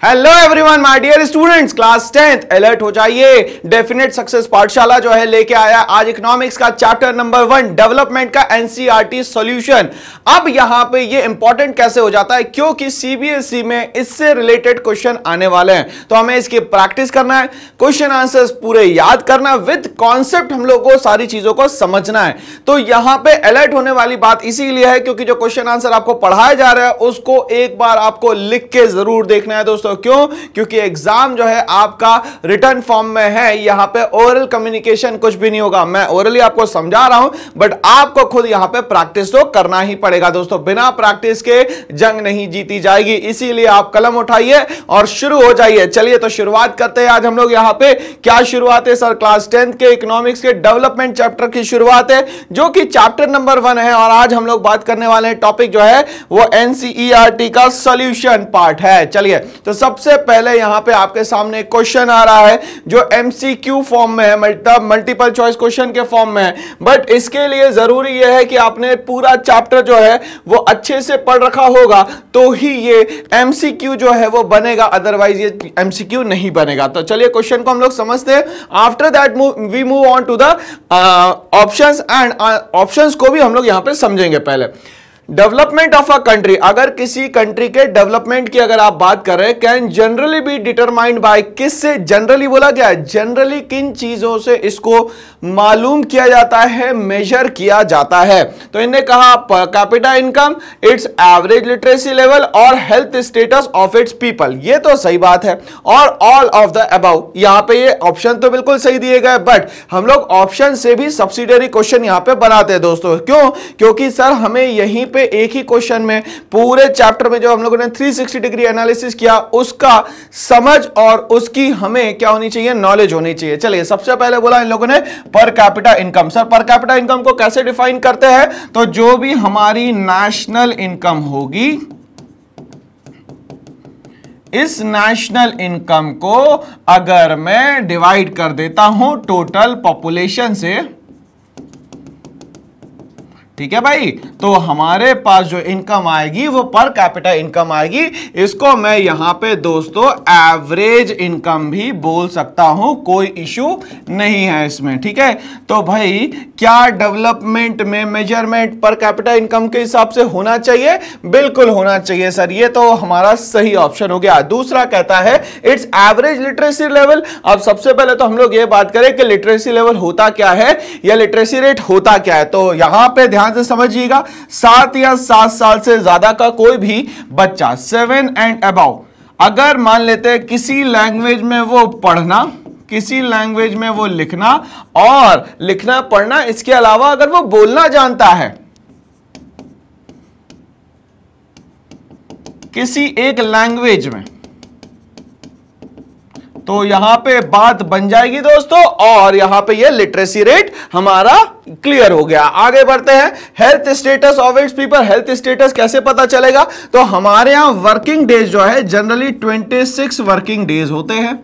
Hello everyone my dear students, class 10th alert हो जाइए। Definite success पाठशाला जो है लेके आया आज इकोनॉमिक्स का चैप्टर नंबर 1 डेवलपमेंट का एनसीईआरटी सॉल्यूशन। अब यहां पे ये इंपॉर्टेंट कैसे हो जाता है, क्योंकि सीबीएसई में इससे रिलेटेड क्वेश्चन आने वाले हैं, तो हमें इसकी प्रैक्टिस करना है, क्वेश्चन आंसर्स पूरे याद करना, विद कॉन्सेप्ट हम लोग को सारी चीजों को समझना है। तो यहां पे अलर्ट होने वाली बात इसीलिए है क्योंकि जो क्वेश्चन आंसर आपको पढ़ाया जा रहा है उसको एक बार आपको लिख के जरूर देखना है दोस्तों। क्यों? क्योंकि एग्जाम जो है आपका रिटर्न फॉर्म में है, यहां पे ओरल कम्युनिकेशन कुछ भी नहीं होगा। मैं ओरली आपको समझा रहा हूं बट आपको खुद यहां पे प्रैक्टिस तो करना ही पड़ेगा दोस्तों। बिना प्रैक्टिस के जंग नहीं जीती जाएगी, इसीलिए आप कलम उठाइए और शुरू हो जाइए। चलिए तो शुरुआत करते हैं। आज हम लोग यहां पे क्या शुरुआत है सर, क्लास 10th के इकोनॉमिक्स के डेवलपमेंट चैप्टर की शुरुआत है जो कि चैप्टर नंबर 1 है। और आज हम लोग बात करने वाले हैं, टॉपिक जो है वो एनसीईआरटी का सॉल्यूशन पार्ट है। चलिए तो सबसे पहले यहां पे आपके सामने क्वेश्चन आ रहा है जो एमसीक्यू फॉर्म में है, मतलब मल्टीपल चॉइस क्वेश्चन के फॉर्म में है। बट इसके लिए जरूरी यह है कि आपने पूरा चैप्टर जो है वो अच्छे से पढ़ रखा होगा तो ही ये एमसीक्यू जो है वो बनेगा, अदरवाइज ये एमसीक्यू नहीं बनेगा। तो चलिए क्वेश्चन को हम लोग समझते हैं। After that we move on to the options, and options को भी हम लोग यहां पे समझेंगे। पहले डेवलपमेंट ऑफ अ कंट्री, अगर किसी कंट्री के डेवलपमेंट की अगर आप बात कर रहे हैं, can generally be determined by, किससे जनरली बोला गया है, जनरली किन चीजों से इसको मालूम किया जाता है, मेजर किया जाता है। तो इन्होंने कहा per capita income, its average literacy level और health status of its people. ये तो सही बात है। और ऑल ऑफ द अबव, यहां पे ये ऑप्शन तो बिल्कुल सही दिए गए, बट हम लोग ऑप्शन से भी सब्सिडियरी क्वेश्चन यहां पे बनाते हैं दोस्तों। क्यों? क्योंकि सर हमें यहीं पे एक ही क्वेश्चन में पूरे चैप्टर में जो हम लोगों ने 360 डिग्री एनालिसिस किया उसका समझ और उसकी हमें क्या होनी चाहिए, नॉलेज होनी चाहिए। चलिए सबसे पहले बोला इन लोगों ने पर कैपिटा इनकम। सर पर कैपिटा इनकम को कैसे डिफाइन करते हैं, तो जो भी हमारी नेशनल इनकम होगी, इस नेशनल इनकम को अगर मैं डिवाइड कर देता हूं टोटल पॉपुलेशन से, ठीक है भाई, तो हमारे पास जो इनकम आएगी वो पर कैपिटा इनकम आएगी। इसको मैं यहां पे दोस्तों एवरेज इनकम भी बोल सकता हूं, कोई इशू नहीं है इसमें, ठीक है। तो भाई क्या डेवलपमेंट में मेजरमेंट पर कैपिटा इनकम के हिसाब से होना चाहिए? बिल्कुल होना चाहिए सर, ये तो हमारा सही ऑप्शन हो गया। दूसरा कहता है इट्स एवरेज लिटरेसी लेवल। अब सबसे पहले तो हम लोग ये बात करें कि लिटरेसी लेवल होता क्या है या लिटरेसी रेट होता क्या है। तो यहां पे ध्यान से समझिएगा, 7 या 7 साल से ज्यादा का कोई भी बच्चा, 7 एंड अबव, अगर मान लेते हैं किसी लैंग्वेज में वो पढ़ना, किसी लैंग्वेज में वो लिखना और लिखना पढ़ना, इसके अलावा अगर वो बोलना जानता है किसी एक लैंग्वेज में, तो यहां पे बात बन जाएगी दोस्तों। और यहां पे ये लिटरेसी रेट हमारा क्लियर हो गया। आगे बढ़ते हैं, health status of its people. Health status कैसे पता चलेगा, तो हमारे यहां वर्किंग डेज जो है जनरली 26 वर्किंग डेज होते हैं।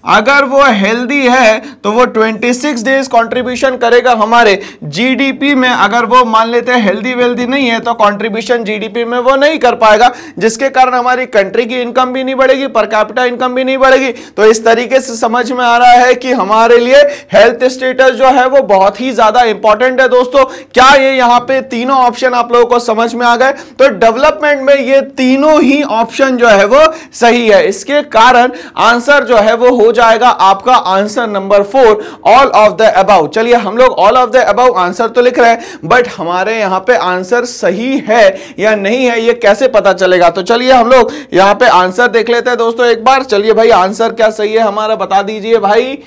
अगर वो हेल्दी है तो वो 26 डेज कंट्रीब्यूशन करेगा हमारे जीडीपी में। अगर वो मान लेते हैं हेल्दी वेल्दी नहीं है तो कंट्रीब्यूशन जीडीपी में वो नहीं कर पाएगा, जिसके कारण हमारी कंट्री की इनकम भी नहीं बढ़ेगी, पर कैपिटा इनकम भी नहीं बढ़ेगी। तो इस तरीके से समझ में आ रहा है कि हमारे लिए हेल्थ स्टेटस जो है वो बहुत ही ज्यादा इंपॉर्टेंट है दोस्तों। क्या ये यहाँ पे तीनों ऑप्शन आप लोगों को समझ में आ गए? तो डेवलपमेंट में ये तीनों ही ऑप्शन जो है वो सही है। इसके कारण आंसर जो है वो हो जाएगा आपका answer number 4, all of the above. चलिए हम लोग all of the above answer तो लिख रहे हैं, बट हमारे यहां पे आंसर सही है या नहीं है ये कैसे पता चलेगा? तो चलिए हम लोग यहां पे आंसर देख लेते हैं दोस्तों एक बार। चलिए भाई आंसर क्या सही है हमारा, बता दीजिए भाई,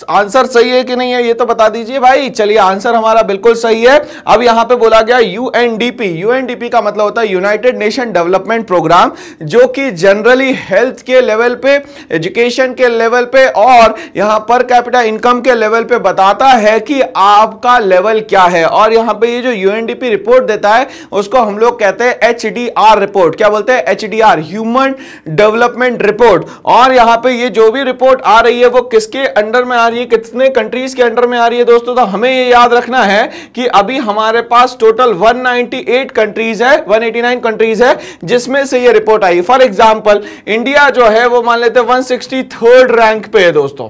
आंसर सही है कि नहीं है ये तो बता दीजिए भाई। चलिए आंसर हमारा बिल्कुल सही है। अब यहां पे बोला गया यूएनडीपी। यूएनडीपी का मतलब होता है यूनाइटेड नेशन डेवलपमेंट प्रोग्राम, जो कि जनरली हेल्थ के लेवल पे, एजुकेशन के लेवल पे और यहां पर कैपिटा इनकम के लेवल पे बताता है कि आपका लेवल क्या है। और यहां पे ये जो यूएनडीपी रिपोर्ट देता है उसको हम लोग कहते हैं एचडीआर रिपोर्ट। क्या बोलते हैं? HDR, human development report. और यहां पे ये जो भी रिपोर्ट आ रही है वो किसके अंडर में आ रही है, कितने कंट्रीज के अंडर में आ रही है दोस्तों, तो हमें ये याद रखना है कि अभी हमारे पास टोटल 198 कंट्रीज है, 189 कंट्रीज है जिसमें से ये report I. For example India जो है वो मान लेते हैं 163rd रैंक पे है दोस्तों।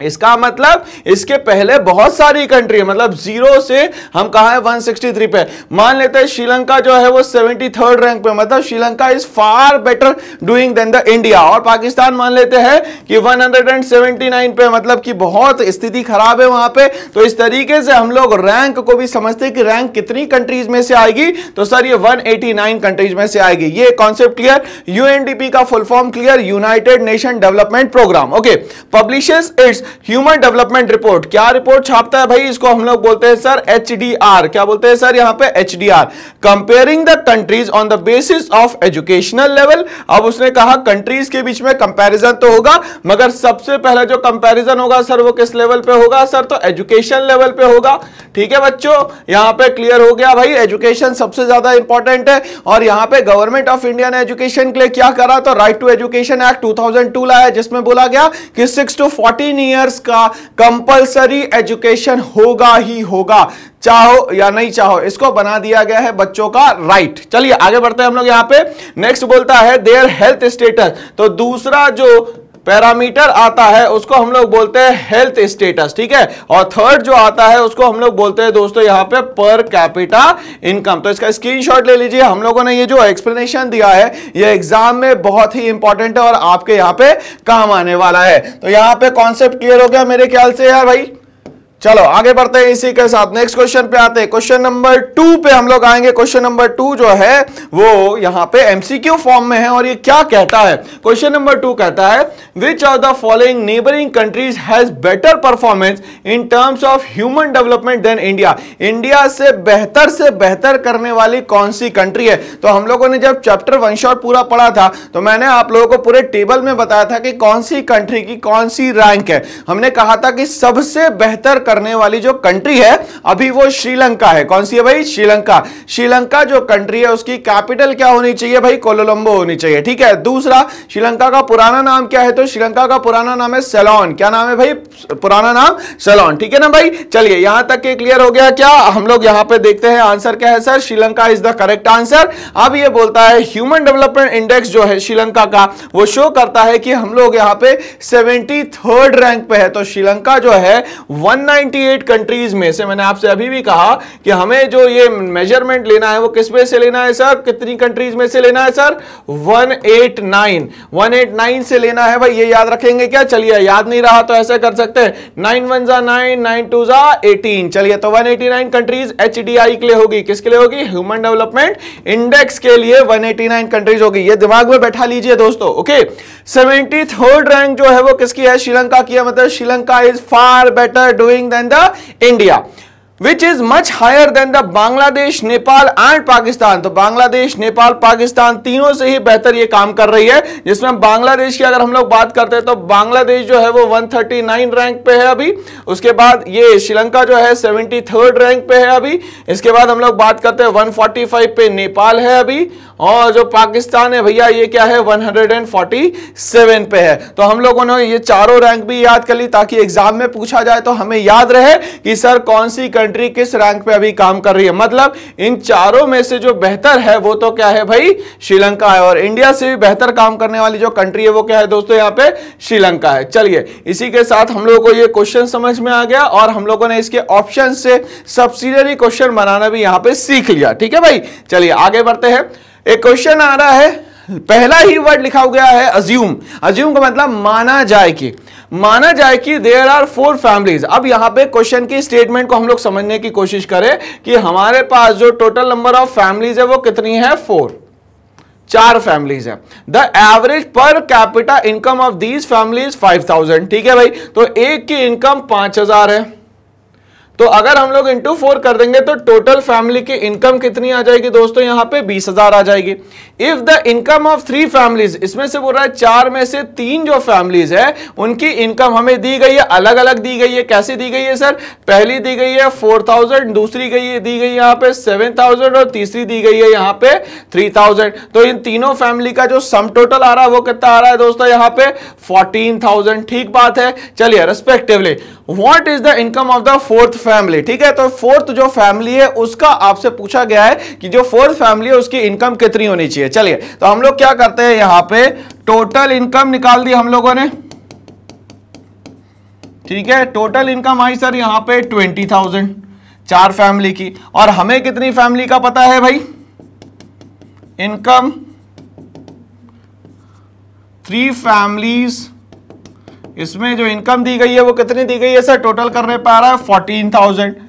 इसका मतलब इसके पहले बहुत सारी कंट्री है, मतलब 0 से हम कहां है 163 पे। मान लेते हैं श्रीलंका जो है वो 73rd रैंक पे, मतलब Sri Lanka is far better doing than the India. और पाकिस्तान मान लेते हैं कि 179 पे, मतलब कि बहुत स्थिति खराब है वहां पे। तो इस तरीके से हम लोग रैंक को भी समझते हैं कि रैंक कितनी कंट्रीज में से आएगी, तो सर ये 189 कंट्रीज में से आएगी। ये कॉन्सेप्ट क्लियर। यूएनडीपी का full form clear, United Nation Development Programme. Okay, publishes its human development report. क्या रिपोर्ट छापता है भाई, इसको हम लोग बोलते हैं सर HDR। क्या बोलते हैं सर यहां पे HDR, comparing the countries on the basis of educational level. अब उसने कहा कंट्रीज के बीच में कंपैरिजन तो होगा, मगर सबसे पहले जो कंपैरिजन होगा सर वो किस लेवल पे होगा सर, तो एजुकेशन लेवल पे होगा। ठीक है बच्चों, यहां पे क्लियर हो गया भाई, एजुकेशन सबसे ज्यादा इंपॉर्टेंट है। और यहां पे गवर्नमेंट ऑफ इंडिया ने एजुकेशन के लिए क्या करा, तो राइट टू एजुकेशन एक्ट 2002 लाया, जिसमें बोला गया कि 6 to 14 ईयर्स का कंपलसरी एजुकेशन होगा ही होगा, चाहो या नहीं चाहो। इसको बना दिया गया है बच्चों का राइट। चलिए आगे बढ़ते हैं हम लोग। यहां पे नेक्स्ट बोलता है देयर हेल्थ स्टेटस। तो दूसरा जो पैरामीटर आता है उसको हम लोग बोलते हैं हेल्थ स्टेटस। ठीक है, और थर्ड जो आता है उसको हम लोग बोलते हैं दोस्तों यहां पे पर कैपिटा इनकम। तो इसका स्क्रीनशॉट ले लीजिए। हम लोगों ने ये जो एक्सप्लेनेशन दिया है ये एग्जाम में बहुत ही इंपॉर्टेंट है और आपके यहां पे काम आने वाला है। तो यहां पे कॉन्सेप्ट क्लियर हो गया मेरे ख्याल से यार भाई। चलो आगे बढ़ते हैं इसी के साथ, नेक्स्ट क्वेश्चन पे आते हैं। क्वेश्चन नंबर 2 पे हम लोग आएंगे। क्वेश्चन नंबर 2 जो है वो यहां पे एमसीक्यू फॉर्म में है और ये क्या कहता है। क्वेश्चन नंबर 2 कहता है which of the following neighbouring countries has better performance in terms of human development than India. India से बेहतर करने वाली कौन सी कंट्री है। तो हम लोगों ने जब चैप्टर 1 शॉट पूरा पढ़ा था तो मैंने आप लोगों को पूरे टेबल में बताया था कि कौन सी कंट्री की कौन सी रैंक है। हमने कहा था कि सबसे बेहतर करने वाली जो कंट्री है अभी वो श्रीलंका है। कौन सी है भाई, श्रीलंका। श्रीलंका जो कंट्री है उसकी कैपिटल क्या होनी चाहिए भाई, कोलंबो होनी चाहिए। ठीक है, दूसरा श्रीलंका का पुराना नाम क्या है, तो श्रीलंका का पुराना नाम है सेलोन। क्या नाम है भाई, पुराना नाम सेलोन। ठीक है ना भाई। चलिए यहां तक के क्लियर हो गया क्या। हम लोग यहां पे देखते हैं आंसर क्या है sir, Sri Lanka is the correct answer. अब ये बोलता है ह्यूमन डेवलपमेंट इंडेक्स जो है श्रीलंका का वो शो करता है कि हम लोग यहां पे 73rd रैंक पे है। तो श्रीलंका जो है 198 कंट्रीज में से, मैंने आपसे अभी भी कहा कि हमें जो ये मेजरमेंट लेना है वो किस में से लेना है सर, कितनी कंट्रीज में से लेना है सर, 189 से लेना है भाई। ये याद रखेंगे क्या, चलिए याद नहीं रहा तो ऐसे कर सकते हैं 9 1 जा 9, 9 2 जा 18। चलिए तो 189 कंट्रीज HDI के लिए होगी, किसके लिए होगी, ह्यूमन डेवलपमेंट इंडेक्स के लिए 189 कंट्रीज होगी। ये दिमाग में बैठा लीजिए दोस्तों। ओके, 73rd रैंक जो है वो किसकी है, श्रीलंका की है। मतलब Sri Lanka is far better doing than the India, which is much higher than the Bangladesh, Nepal and Pakistan. तो बांग्लादेश, नेपाल, पाकिस्तान तीनों से ही बेहतर ये काम कर रही है। जिसमें बांग्लादेश की अगर हम लोग बात करते हैं तो बांग्लादेश जो है वो 139 रैंक पे है अभी। उसके बाद ये श्रीलंका जो है 73rd रैंक पे है अभी। इसके बाद हम लोग बात करते हैं 145 पे नेपाल है अभी, और जो पाकिस्तान है भैया ये क्या है 147 पे है। तो हम लोगों ने ये चारों रैंक भी याद कर ली ताकि एग्जाम में पूछा जाए तो हमें याद रहे कि सर कौन सी कंट्री किस रैंक पे अभी काम कर रही है। मतलब इन चारों में से जो बेहतर है वो तो क्या है भाई, श्रीलंका है। और इंडिया से भी बेहतर काम करने वाली जो कंट्री है वो क्या है दोस्तों, यहाँ पे श्रीलंका है। चलिए इसी के साथ हम लोगों को ये क्वेश्चन समझ में आ गया और हम लोगों ने इसके ऑप्शन से सब्सिडियरी क्वेश्चन बनाना भी यहाँ पे सीख लिया। ठीक है भाई, चलिए आगे बढ़ते हैं। एक क्वेश्चन आ रहा है, पहला ही वर्ड लिखा गया है अज्यूम। अज्यूम का मतलब माना जाए कि, माना जाए कि देयर आर 4 फैमिलीज। अब यहां पे क्वेश्चन की स्टेटमेंट को हम लोग समझने की कोशिश करें कि हमारे पास जो टोटल नंबर ऑफ फैमिलीज है वो कितनी है, 4 फैमिलीज है। द एवरेज पर capita income of these families 5000। ठीक है भाई, तो एक की इनकम 5000 है, तो अगर हम लोग इंटू 4 कर देंगे तो टोटल फैमिली की इनकम कितनी आ जाएगी दोस्तों, यहां पे 20,000 आ जाएगी। If the income of 3 families, इसमें से बोल रहा है 4 में से 3 जो फैमिलीज है उनकी इनकम हमें दी गई है, अलग अलग दी गई है। कैसे दी गई है सर, पहली दी गई है 4,000, दूसरी दी गई यहां पे 7,000 और तीसरी दी गई है यहां पे 3,000। तो इन तीनों फैमिली का जो सम टोटल आ रहा है वो कितना आ रहा है दोस्तों, यहां पे 14,000। ठीक बात है। चलिए respectively what is the income of the fourth family. ठीक है, तो फोर्थ जो फैमिली है उसका आपसे पूछा गया है कि जो फोर्थ फैमिली है उसकी इनकम कितनी होनी चाहिए। चलिए तो हम लोग क्या करते हैं, यहां पे टोटल इनकम निकाल दी हम लोगों ने। ठीक है, टोटल इनकम आई सर यहां पे 20,000 4 फैमिली की। और हमें कितनी फैमिली का पता है भाई, इनकम 3 फैमिलीज, इसमें जो इनकम दी गई है वो कितनी दी गई है सर, टोटल करने पा रहा है 14,000।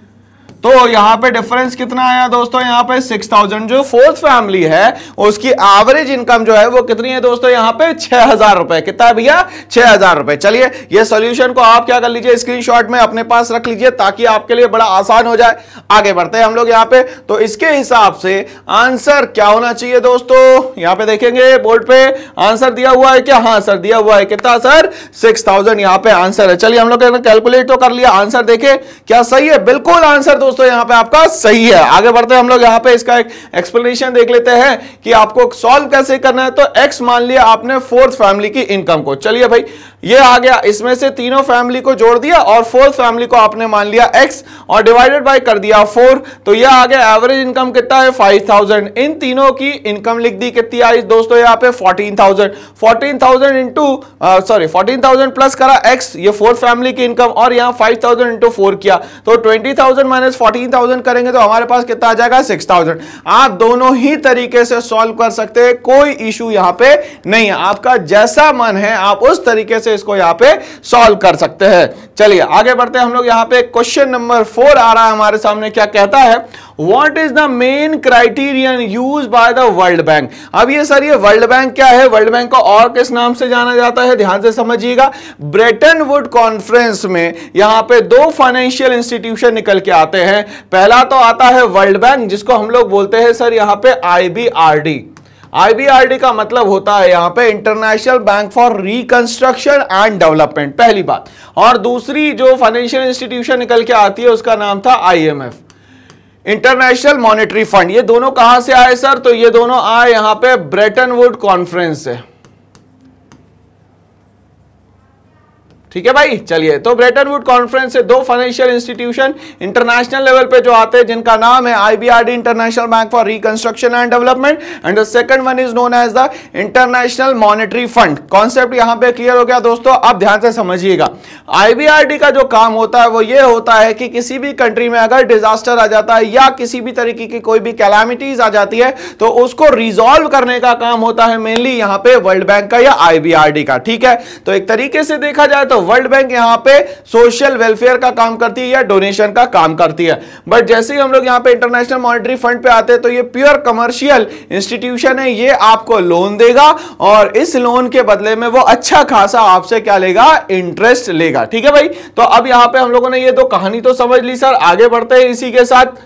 तो यहां पे डिफरेंस कितना आया दोस्तों, यहां पे 6,000। जो फोर्थ फैमिली है उसकी एवरेज इनकम जो है वो कितनी है दोस्तों, यहां पे 6,000 रुपए। कितना है भैया, 6,000 रुपए। चलिए ये सॉल्यूशन को आप क्या कर लीजिए, स्क्रीनशॉट में अपने पास रख लीजिए ताकि आपके लिए बड़ा आसान हो जाए। आगे बढ़ते हैं हम लोग यहां पे। तो इसके हिसाब से आंसर क्या होना चाहिए दोस्तों, यहां पे देखेंगे बोर्ड पे आंसर दिया हुआ है क्या, हाँ सर दिया हुआ है। कितना सर, 6,000 यहां पे आंसर है। चलिए हम लोग ने कैलकुलेट तो कर लिया, आंसर देखे क्या सही है, बिल्कुल आंसर दोस्तों यहां पे आपका सही है। आगे बढ़ते हैं हम लोग, यहां पे इसका एक एक्सप्लेनेशन देख लेते हैं कि आपको सॉल्व कैसे करना है। तो x मान लिया आपने फोर्थ फैमिली की इनकम को। चलिए भाई ये आ गया, इसमें से तीनों फैमिली को जोड़ दिया और फोर्थ फैमिली को आपने मान लिया x और डिवाइडेड बाय कर दिया 4। तो ये आ गया एवरेज इनकम कितना है 5,000। इन तीनों की इनकम लिख दी, कितनी आई दोस्तों यहां पे 14,000। 14,000 इंटू 14,000 प्लस करा x, ये फोर्थ फैमिली की इनकम, और यहां 5,000 इंटू 4 किया तो 20,000 माइनस 14,000 करेंगे तो हमारे पास कितना आ जाएगा 6,000। आप दोनों ही तरीके से सॉल्व कर सकते हैं, कोई इशू यहां पे नहीं है। आपका जैसा मन है आप उस तरीके से इसको यहां पे सॉल्व कर सकते हैं। चलिए आगे बढ़ते हैं हम लोग, यहां पे क्वेश्चन नंबर 4 आ रहा है हमारे सामने। क्या कहता है, what is the main criterion used by the World bank. अब ये सर ये वर्ल्ड बैंक क्या है, वर्ल्ड बैंक को और किस नाम से जाना जाता है, ध्यान से समझिएगा। ब्रेटन वुड कॉन्फ्रेंस में यहां पे 2 फाइनेंशियल इंस्टीट्यूशन निकल के आते हैं। पहला तो आता है वर्ल्ड बैंक, जिसको हम लोग बोलते हैं सर यहां पे IBRD। IBRD का मतलब होता है यहां पे international Bank for Reconstruction and development, पहली बात। और दूसरी जो फाइनेंशियल इंस्टीट्यूशन निकल के आती है उसका नाम था IMF, इंटरनेशनल मॉनेटरी फंड। ये दोनों कहां से आए सर, तो ये दोनों आए यहां पे ब्रेटन वुड कॉन्फ्रेंस से। ठीक है भाई। चलिए तो ब्रेटन वुड कॉन्फ्रेंस से 2 फाइनेंशियल इंस्टीट्यूशन इंटरनेशनल लेवल पे जो आते हैं जिनका नाम है IBRD, International Bank for Reconstruction and Development, and the second one is known as the International Monetary Fund. Concept यहां पे क्लियर हो गया दोस्तों, अब ध्यान से समझिएगा। IBRD का जो काम होता है वो ये होता है कि किसी भी कंट्री में अगर डिजास्टर आ जाता है या किसी भी तरीके की कोई भी कैलामिटीज आ जाती है तो उसको रिजॉल्व करने का काम होता है मेनली यहां पे वर्ल्ड बैंक का या IBRD का। ठीक है, तो एक तरीके से देखा जाए तो वर्ल्ड बैंक यहां पे सोशल वेलफेयर का काम करती है या डोनेशन का काम करती है। बट जैसे ही हम लोग यहां पे इंटरनेशनल मॉनेटरी फंड पे आते हैं तो ये प्योर कमर्शियल इंस्टीट्यूशन है, ये आपको लोन देगा और इस लोन के बदले में वो अच्छा खासा आपसे क्या लेगा, इंटरेस्ट लेगा। ठीक है भाई, तो अब यहां पे हम लोगों ने ये तो कहानी तो समझ ली सर। आगे बढ़ते हैं इसी के साथ।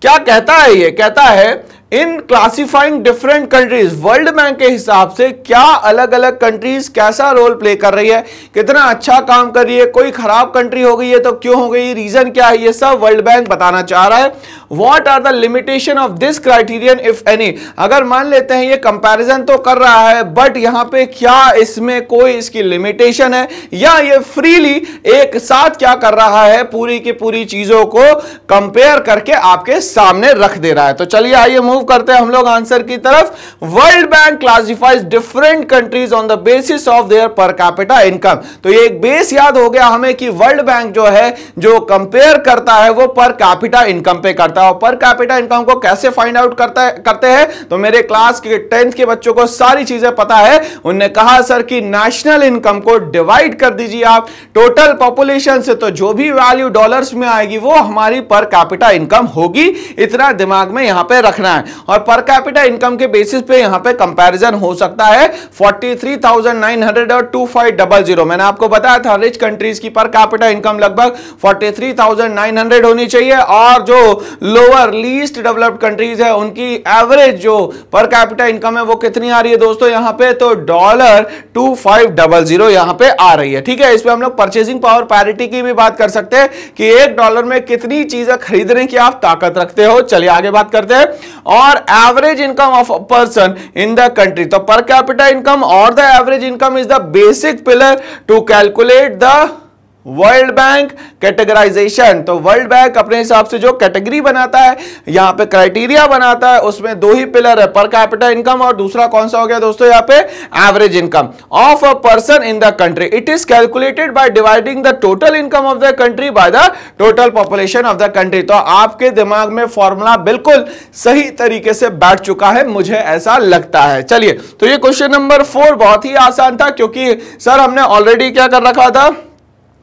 क्या कहता है, ये कहता है in classifying different countries, world bank के हिसाब से क्या अलग अलग कंट्रीज कैसा रोल प्ले कर रही है, कितना अच्छा काम कर रही है, कोई खराब कंट्री हो गई है तो क्यों हो गई, रीजन क्या है, ये सब वर्ल्ड बैंक बताना चाह रहा है। What are the limitation of this criterion if any. अगर मान लेते हैं ये कंपैरिजन तो कर रहा है बट यहां पे क्या इसमें कोई इसकी लिमिटेशन है या ये फ्रीली एक साथ क्या कर रहा है, पूरी की पूरी चीजों को कंपेयर करके आपके सामने रख दे रहा है। तो चलिए आइए मूव करते हैं हम लोग आंसर की तरफ। World bank classifies different countries on the basis of their पर कैपिटा इनकम। तो ये एक बेस याद हो गया हमें कि वर्ल्ड बैंक जो है जो कंपेयर करता है वो पर कैपिटा इनकम पे करता है। और पर कैपिटा इनकम को कैसे फाइंड आउट करते हैं, तो मेरे क्लास के 10th के बच्चों को सारी चीजें पता है। उन्होंने कहा सर कि नेशनल इनकम को डिवाइड कर दीजिए आप टोटल पॉपुलेशन से, तो जो भी वैल्यू डॉलर्स में आएगी वो हमारी पर कैपिटा इनकम होगी। इतना दिमाग में यहां पे रखना है। और पर कैपिटा इनकम के बेसिस पे यहां पे कंपैरिजन हो सकता है 43,900 और 2500। मैंने आपको बताया था रिच कंट्रीज की पर कैपिटा इनकम लगभग 43,900 होनी चाहिए और जो लोअर लीस्ट डेवलप्ड कंट्रीज है उनकी एवरेज जो पर कैपिटा इनकम है वो कितनी आ रही है दोस्तों यहां पे, तो $2500 यहां पे आ रही है। ठीक है, इस पे हम लोग परचेसिंग पावर पैरिटी की भी बात कर सकते हैं कि $1 में कितनी चीजें खरीदने की आप ताकत रखते हो। चलिए आगे बात करते हैं। और average income of a person in the country, तो पर कैपिटा इनकम और the average income is the basic pillar to calculate the World Bank categorisation. तो वर्ल्ड बैंक अपने हिसाब से जो कैटेगरी बनाता है, यहां पे क्राइटेरिया बनाता है, उसमें दो ही पिलर है, पर कैपिटा इनकम और दूसरा कौन सा हो गया दोस्तों यहां पे, average income of a person in the country. It is calculated by dividing the total income of the country bye the total population of the country. तो आपके दिमाग में फॉर्मूला बिल्कुल सही तरीके से बैठ चुका है, मुझे ऐसा लगता है। चलिए, तो ये क्वेश्चन नंबर 4 बहुत ही आसान था क्योंकि सर हमने ऑलरेडी क्या कर रखा था,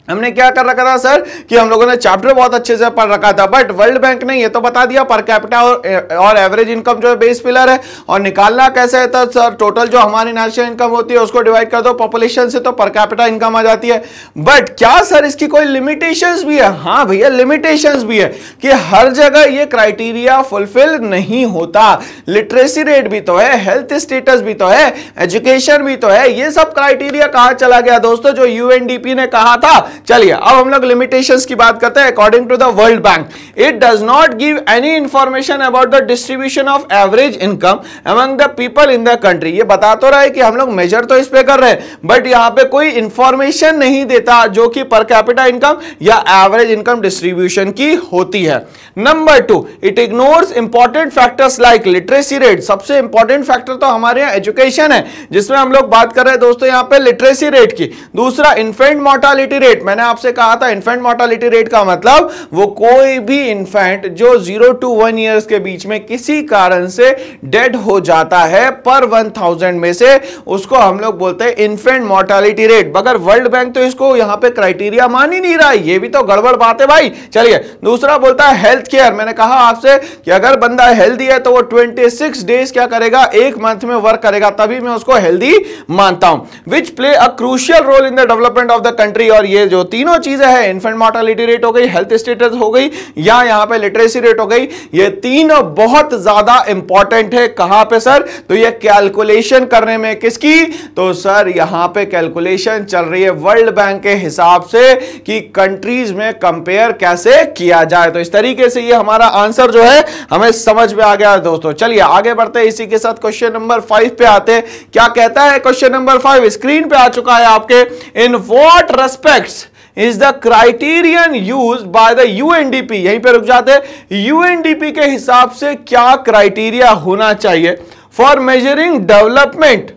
हमने क्या कर रखा था सर कि हम लोगों ने चैप्टर बहुत अच्छे से पढ़ रखा था, बट वर्ल्ड बैंक ने ये तो बता दिया पर कैपिटा और एवरेज इनकम जो है बेस पिलर है, और निकालना कैसे है तो सर टोटल जो हमारी नेशनल इनकम होती है उसको डिवाइड कर दो पॉपुलेशन से तो पर कैपिटा इनकम आ जाती है। बट क्या सर इसकी कोई लिमिटेशंस भी है? हाँ भैया, लिमिटेशंस भी है कि हर जगह ये क्राइटेरिया फुलफिल नहीं होता। लिटरेसी रेट भी तो है, हेल्थ स्टेटस भी तो है, एजुकेशन भी तो है, ये सब क्राइटेरिया कहां चला गया दोस्तों जो यूएनडीपी ने कहा था। चलिए अब हम लोग लिमिटेशंस की बात करते हैं। According to the World Bank, it does not give any information about the distribution of average income among the people in the country. ये बता तो रहा है कि हम लोग मेजर तो इस पे कर रहे हैं, बट यहां पे कोई इंफॉर्मेशन नहीं देता जो कि पर कैपिटा इनकम या एवरेज इनकम डिस्ट्रीब्यूशन की होती है। Number 2, it ignores important factors like literacy rate. सबसे इंपॉर्टेंट फैक्टर तो हमारे यहां एजुकेशन है, जिसमें हम लोग बात कर रहे हैं दोस्तों यहां पे लिटरेसी रेट की। दूसरा, इन्फेंट मोर्टालिटी रेट। मैंने आपसे कहा था इन्फेंट मोर्टालिटी रेट का मतलब वो कोई भी इन्फेंट जो 0 to 1 ईयर्स के बीच में किसी कारण से डेड हो जाता है पर 1000 में से, उसको हम लोग बोलते हैं इन्फेंट मोर्टालिटी रेट। मगर वर्ल्ड बैंक तो इसको यहां पे क्राइटेरिया मान ही नहीं रहा है, ये भी तो गड़बड़ बात है भाई। चलिए, दूसरा बोलता है हेल्थ केयर। मैंने कहा आपसे कि अगर बंदा हेल्दी है तो वो 26 डेज क्या करेगा, एक मंथ में वर्क करेगा, तभी मैं उसको हेल्दी मानता हूं। Which play a crucial role in the development of the country. और ये जो तीनों चीजें हैं, इन्फेंट मोर्टालिटी रेट हो गई, हेल्थ स्टेटस हो गई, या यहां पे लिटरेसी रेट हो गई, ये तीनों बहुत ज्यादा इंपॉर्टेंट है। कहां पे सर, तो ये कैलकुलेशन करने में किसकी, तो सर यहां पे कैलकुलेशन चल रही है वर्ल्ड बैंक के हिसाब से कि कंट्रीज में कंपेयर कैसे किया जाए। तो इस तरीके से ये हमारा आंसर जो है हमें समझ में आ गया है दोस्तों। चलिए आगे बढ़ते हैं, इसी के साथ क्वेश्चन नंबर 5 पे आते हैं। क्या कहता है क्वेश्चन नंबर 5, स्क्रीन पे आ चुका है आपके। In what respects is the criterion used by the UNDP. यहीं पे रुक जाते हैं। यूएनडीपी के हिसाब से क्या क्राइटेरिया होना चाहिए फॉर मेजरिंग डेवलपमेंट।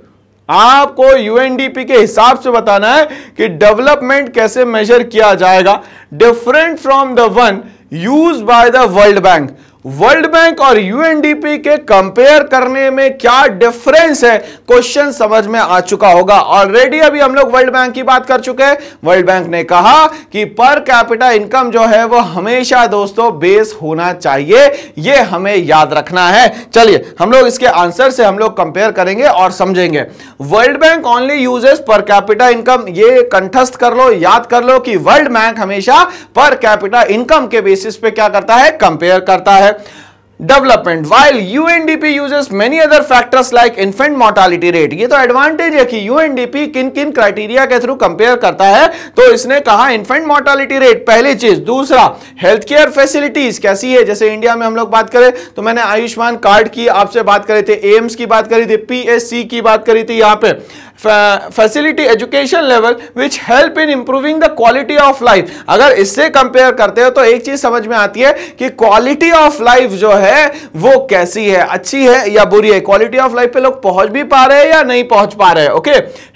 आपको यूएनडीपी के हिसाब से बताना है कि डेवलपमेंट कैसे मेजर किया जाएगा, different from the one used by the World bank. World bank और यूएनडीपी के कंपेयर करने में क्या डिफरेंस है, क्वेश्चन समझ में आ चुका होगा। ऑलरेडी अभी हम लोग वर्ल्ड बैंक की बात कर चुके हैं। वर्ल्ड बैंक ने कहा कि पर कैपिटा इनकम जो है वो हमेशा दोस्तों बेस होना चाहिए, ये हमें याद रखना है। चलिए हम लोग इसके आंसर से हम लोग कंपेयर करेंगे और समझेंगे। World bank only uses per capita income. ये कंठस्थ कर लो, याद कर लो कि वर्ल्ड बैंक हमेशा पर कैपिटा इनकम के बेसिस पे क्या करता है, कंपेयर करता है। Development, while UNDP uses many other factors like infant mortality rate। ये तो एडवांटेज है कि UNDP किन किन क्राइटेरिया के थ्रू कंपेयर करता है, तो इसने कहा इन्फेंट मोर्टालिटी रेट पहली चीज। दूसरा, हेल्थ केयर फैसिलिटीज कैसी है, जैसे इंडिया में हम लोग बात करें तो मैंने आयुष्मान कार्ड की आपसे बात करी थी, एम्स की बात करी थी, PSC की बात करी थी। यहाँ पे facility education level which help in improving the quality of life. अगर इससे कंपेयर करते हो तो एक चीज समझ में आती है कि क्वालिटी ऑफ लाइफ जो है वो कैसी है, अच्छी है या बुरी है। क्वालिटी ऑफ लाइफ पे लोग पहुंच भी पा रहे हैं या नहीं पहुंच पा रहे हैं। Okay,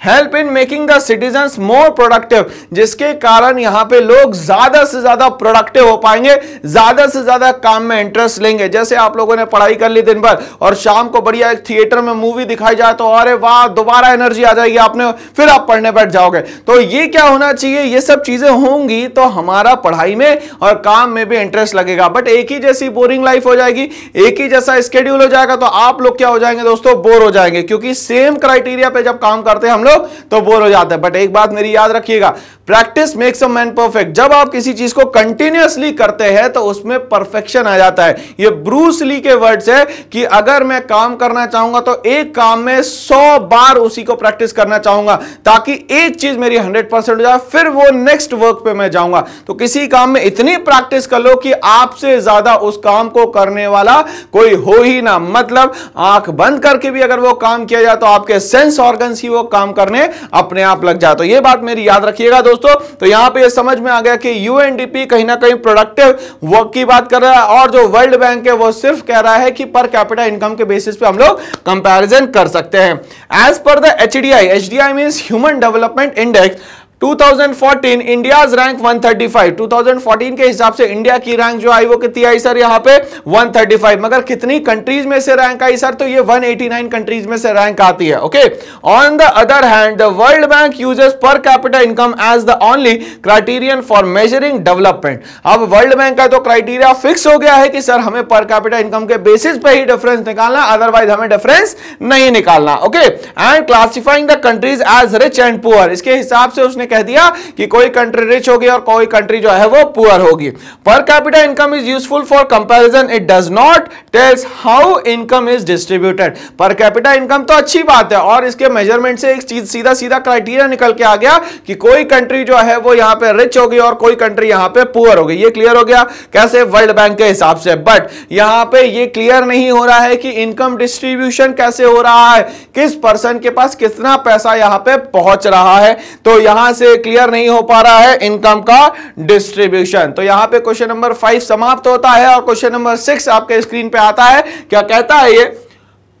help in making the citizens more productive, जिसके कारण यहां पे लोग ज्यादा से ज्यादा प्रोडक्टिव हो पाएंगे, ज्यादा से ज्यादा काम में इंटरेस्ट लेंगे। जैसे आप लोगों ने पढ़ाई कर ली दिन भर और शाम को बढ़िया एक थिएटर में मूवी दिखाई जाए तो अरे वाह, दोबारा एनर्जी आ जाएगी आपने, फिर आप पढ़ने बैठ जाओगे। तो ये क्या होना चाहिए, ये सब चीजें होंगी तो हमारा पढ़ाई में और काम में भी इंटरेस्ट लगेगा। बट एक ही जैसी बोरिंग लाइफ हो जाएगी, एक ही जैसा स्केड्यूल हो जाएगा तो आप लोग क्या हो जाएंगे दोस्तों, बोर हो जाएंगे, क्योंकि सेम क्राइटेरिया पे जब काम करते हैं हम लोग तो बोर हो जाते हैं। बट एक बात मेरी याद रखिएगा, practice makes a man perfect. जब आप किसी चीज को कंटिन्यूअसली करते हैं तो उसमें परफेक्शन आ जाता है। ये ब्रूस ली के वर्ड्स है कि अगर मैं काम करना चाहूंगा तो एक काम में 100 बार उसी को प्रैक्टिस करना चाहूंगा, ताकि एक चीज मेरी 100% हो जाए, फिर वो नेक्स्ट वर्क पे मैं जाऊंगा। तो किसी काम में इतनी प्रैक्टिस कर लो कि आपसे ज्यादा उस काम को करने वाला कोई हो ही ना। मतलब आंख बंद करके भी अगर वो काम किया जाए तो आपके सेंस ऑर्गन्स ही वो काम करने अपने आप लग जाए। तो ये बात मेरी याद रखिएगा दोस्तों। तो यहां पे ये समझ में आ गया कि यूएनडीपी कहीं ना कहीं प्रोडक्टिव वर्क की बात कर रहा है, और जो वर्ल्ड बैंक है वो सिर्फ कह रहा है कि पर कैपिटा इनकम के बेसिस पे हम लोग कंपैरिजन कर सकते हैं। एज पर the HDI means human development index 2014 India's rank 135। 2014 के हिसाब से इंडिया की रैंक जो आई वो कितनी आई सर, यहां पे 135। मगर कितनी कंट्रीज में से रैंक आई सर, तो ये 189 कंट्रीज में से रैंक आती है। Okay, on the other hand the World Bank uses per capita income as the only criterion for measuring development. अब वर्ल्ड बैंक का तो क्राइटेरिया फिक्स हो गया है कि सर हमें पर कैपिटा इनकम के बेसिस पे ही डिफरेंस निकालना, अदरवाइज हमें डिफरेंस नहीं निकालना। Okay, and classifying the countries as rich and poor. इसके हिसाब से उसने कह दिया कि कोई कंट्री रिच होगी और कोई कंट्री जो है वो पुअर होगी। पर capita income is useful for comparison, it does not tales how income is distributed. पर कैपिटा इनकम तो अच्छी बात है, और इसके मेजरमेंट से एक चीज सीधा सीधा क्राइटेरिया निकल के आ गया कि कोई कंट्री जो है वो यहां पे रिच होगी और कोई कंट्री यहां पे पुअर होगी। ये क्लियर हो गया कैसे, वर्ल्ड बैंक के हिसाब से। बट यहां पे ये क्लियर नहीं हो रहा है कि इनकम डिस्ट्रीब्यूशन कैसे हो रहा है, किस पर्सन के पास कितना पैसा यहां पे पहुंच रहा है। तो यहां से क्लियर नहीं हो पा रहा है इनकम का डिस्ट्रीब्यूशन। तो यहां पे क्वेश्चन नंबर 5 समाप्त होता है और क्वेश्चन नंबर 6 आपके स्क्रीन पे आता है। क्या कहता है ये,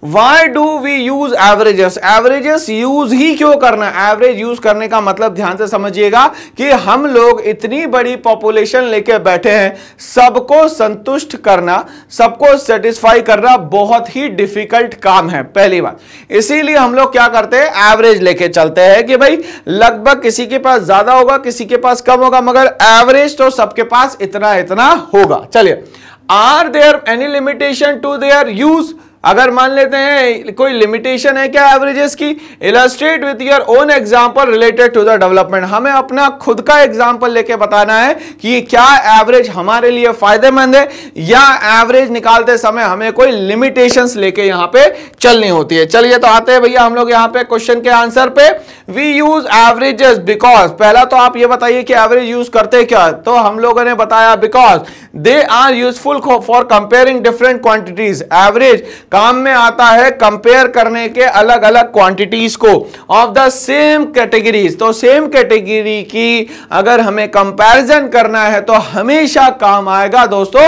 Why do we use averages? Averages use ही क्यों करना? एवरेज यूज करने का मतलब ध्यान से समझिएगा कि हम लोग इतनी बड़ी पॉपुलेशन लेके बैठे हैं, सबको संतुष्ट करना, सबको सेटिस्फाई करना बहुत ही डिफिकल्ट काम है, पहली बात। इसीलिए हम लोग क्या करते हैं, एवरेज लेके चलते हैं कि भाई लगभग किसी के पास ज्यादा होगा, किसी के पास कम होगा, मगर एवरेज तो सबके पास इतना इतना होगा। चलिए, are there any limitation to their use? अगर मान लेते हैं कोई लिमिटेशन है क्या एवरेजेस की? Illustrate with your own example related to the development. हमें अपना खुद का एग्जांपल लेके बताना है कि क्या एवरेज हमारे लिए फायदेमंद है, या एवरेज निकालते समय हमें कोई लिमिटेशंस लेके यहां पे चलनी होती है। चलिए तो आते हैं भैया हम लोग यहां पे क्वेश्चन के आंसर पे। वी यूज एवरेजेस बिकॉज, पहला तो आप ये बताइए कि एवरेज यूज करते क्या? तो हम लोगों ने बताया because they are useful for comparing different quantities. Average काम में आता है कंपेयर करने के अलग अलग क्वांटिटीज को ऑफ द सेम कैटेगरीज। तो सेम कैटेगरी की अगर हमें कंपैरिजन करना है तो हमेशा काम आएगा दोस्तों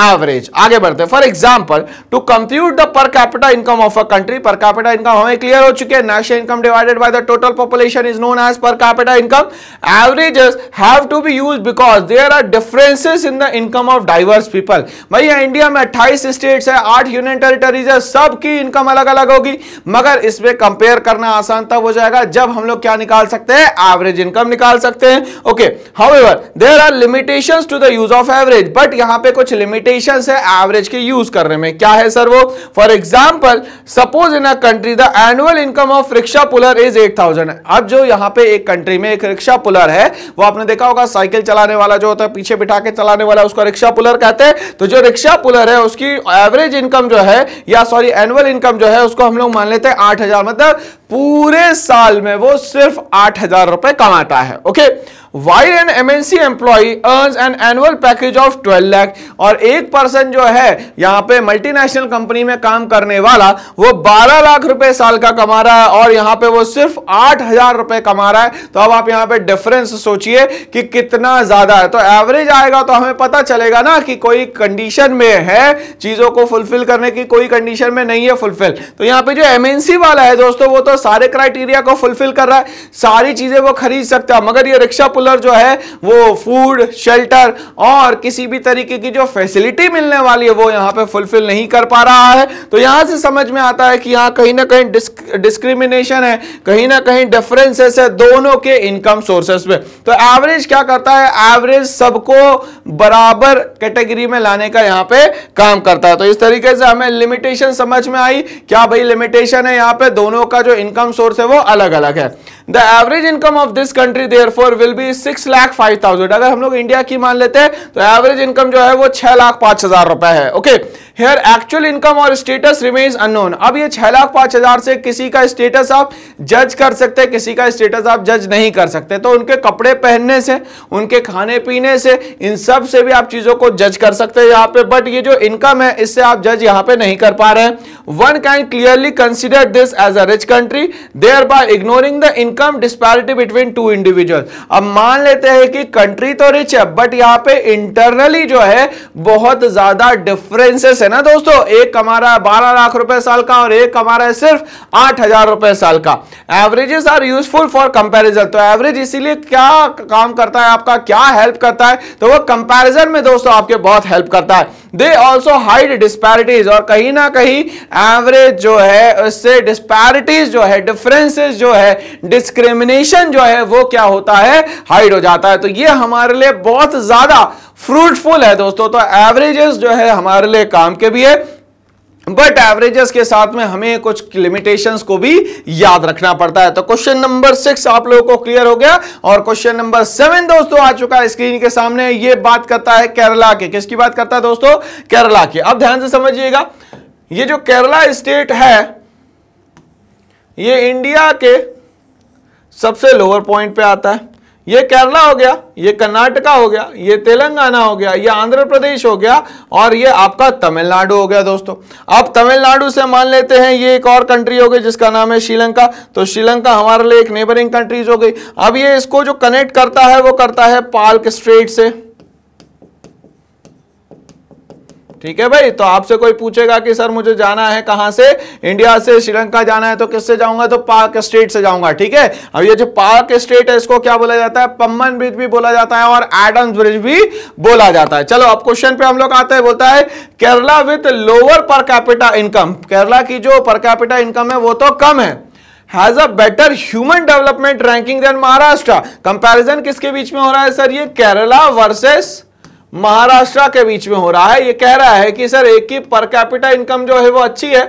एवरेज। आगे बढ़ते हैं। For example, to compute the per capita income of a country, per capita income हमें क्लियर हो चुके हैं, national income divided by the total population is known as per capita income. Averages have to be used because there are differences in the income of diverse people. भैया India में 28 states है, 8 union territories है, सबकी income अलग अलग होगी, मगर इसमें कंपेयर करना आसान तब हो जाएगा जब हम लोग क्या निकाल सकते हैं, एवरेज इनकम निकाल सकते हैं। Okay, however there are limitations to the use of average, but यहां पे कुछ लिमिटेशंस है एवरेज के यूज करने में। क्या है सर वो? For example, suppose in a country the annual income of rickshaw puller is 8000। अब जो यहां पे एक कंट्री में एक रिक्शा पुलर है, वो आपने देखा होगा साइकिल चलाने वाला जो होता है, पीछे बिठा के चलाने वाला, उसको रिक्शा पुलर कहते हैं। तो जो रिक्शा पुलर है उसकी एवरेज इनकम जो है, या सॉरी एनुअल इनकम जो है, उसको हम लोग मान लेते हैं 8000, मतलब पूरे साल में वो सिर्फ 8000 रुपए कमाता है। Okay, while an MNC employee earns an annual package of 12 lakh, और एक पर्सन जो है यहां पे मल्टीनेशनल कंपनी में काम करने वाला, वो 12 लाख रुपए साल का कमा रहा है और यहां पे वो सिर्फ 8000 रुपए कमा रहा है। तो अब आप यहां पे डिफरेंस सोचिए कि कितना ज्यादा है। तो एवरेज आएगा तो हमें पता चलेगा ना कि कोई कंडीशन में है चीजों को फुलफिल करने की, कोई कंडीशन में नहीं है फुलफिल। तो यहां पे जो MNC वाला है दोस्तों, वो तो वो सारे क्राइटेरिया को फुलफिल कर रहा है, सारी चीजें वो खरीद सकता है, मगर ये रिक्शा पुलर जो है वो फूड, शेल्टर और किसी भी तरीके की जो फैसिलिटी मिलने वाली है वो यहां पे फुलफिल नहीं कर पा रहा है। तो यहां से समझ में आता है कि यहां कहीं ना कहीं डिस्क्रिमिनेशन है, कहीं ना कहीं डिफरेंसेस है दोनों के इनकम सोर्सेस में। तो एवरेज क्या करता है, एवरेज सबको बराबर कैटेगरी में लाने का यहां पे काम करता है। तो इस तरीके से हमें लिमिटेशन समझ में आई। क्या भाई लिमिटेशन है, यहां पे दोनों का जो इनकम सोर्स है वो अलग अलग है। The average income of this country therefore will be 6,05,000। अगर हम लोग इंडिया की मान लेते हैं तो एवरेज इनकम जो है वो 6,05,000 रुपए है। ओके, हियर एक्चुअल इनकम और स्टेटस रिमेन्स अननोन। अब ये 6,05,000 से किसी का स्टेटस आप जज कर सकते हैं, किसी का स्टेटस आप जज नहीं कर सकते। तो उनके कपड़े पहनने से, उनके खाने पीने से, इन सब से भी आप चीजों को जज कर सकते हैं यहाँ पे, बट ये जो इनकम है इससे आप जज यहाँ पे नहीं कर पा रहे हैं। One can clearly consider this as a rich country thereby ignoring the income disparity between two individual. अब मान लेते हैं कि कंट्री तो रिच है बट यहाँ पे इंटरनली जो है बहुत ज्यादा डिफरेंसेस है ना दोस्तों। एक कमा रहा है 12 लाख रुपए साल का और एक कमा रहा है सिर्फ 8,000 रुपए साल का। Averages are useful for comparison. तो एवरेज इसीलिए क्या काम करता है, आपका क्या हेल्प करता है, तो वो कंपैरिजन में दोस्तों आपके बहुत हेल्प करता है। दे ऑल्सो हाइड डिस्पैरिटीज, और कहीं ना कहीं एवरेज जो है उससे डिस्पैरिटीज जो है, डिफरेंसेस जो है, डिस्क्रिमिनेशन जो है वो क्या होता है, हाइड हो जाता है। तो ये हमारे लिए बहुत ज्यादा फ्रूटफुल है दोस्तों। तो एवरेजेस जो है हमारे लिए काम के भी है, बट एवरेजेस के साथ में हमें कुछ लिमिटेशंस को भी याद रखना पड़ता है। तो क्वेश्चन नंबर 6 आप लोगों को क्लियर हो गया। और क्वेश्चन नंबर 7 दोस्तों आ चुका है स्क्रीन के सामने। ये बात करता है केरला के। किसकी बात करता है दोस्तों, केरला की। अब ध्यान से समझिएगा, ये जो केरला स्टेट है ये इंडिया के सबसे लोअर पॉइंट पे आता है। ये केरला हो गया, ये कर्नाटका हो गया, ये तेलंगाना हो गया, ये आंध्र प्रदेश हो गया और ये आपका तमिलनाडु हो गया दोस्तों। अब तमिलनाडु से मान लेते हैं ये एक और कंट्री हो गई जिसका नाम है श्रीलंका। तो श्रीलंका हमारे लिए एक नेबरिंग कंट्रीज हो गई। अब ये इसको जो कनेक्ट करता है वो करता है पाल्क स्ट्रेट से। ठीक है भाई, तो आपसे कोई पूछेगा कि सर मुझे जाना है कहां से, इंडिया से श्रीलंका जाना है, तो किससे जाऊंगा, तो पाक स्ट्रेट से जाऊंगा। ठीक है, अब ये जो पाक स्ट्रेट है इसको क्या बोला जाता है, पम्बन ब्रिज भी बोला जाता है और एडम्स ब्रिज भी बोला जाता है। चलो अब क्वेश्चन पे हम लोग आते हैं। बोलता है केरला विथ लोअर पर कैपिटा इनकम। केरला की जो पर कैपिटा इनकम है वो तो कम है, has a better human development ranking than Maharashtra. Comparison किसके बीच में हो रहा है सर, ये केरला वर्सेस महाराष्ट्र के बीच में हो रहा है। ये कह रहा है कि सर एक की पर कैपिटा इनकम जो है वो अच्छी है,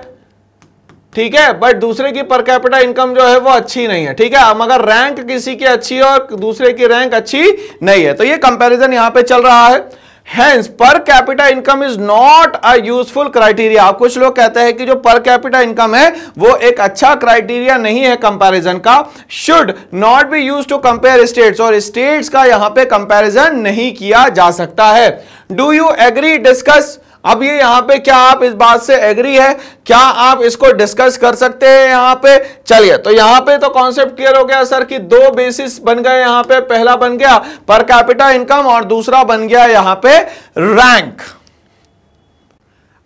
ठीक है, बट दूसरे की पर कैपिटा इनकम जो है वो अच्छी नहीं है। ठीक है, मगर रैंक किसी की अच्छी है और दूसरे की रैंक अच्छी नहीं है। तो ये कंपैरिजन यहां पे चल रहा है। Hence, per capita income is not a useful criteria। कुछ लोग कहते हैं कि जो per capita income है वो एक अच्छा क्राइटेरिया नहीं है कंपैरिजन का। Should not be used to compare states, और states का यहां पे कंपैरिजन नहीं किया जा सकता है। Do you agree? Discuss। अब ये यहां पे क्या आप इस बात से एग्री है, क्या आप इसको डिस्कस कर सकते हैं यहां पे। चलिए, तो यहां पे तो कॉन्सेप्ट क्लियर हो गया सर कि दो बेसिस बन गए यहां पे। पहला बन गया पर कैपिटा इनकम और दूसरा बन गया यहां पे रैंक।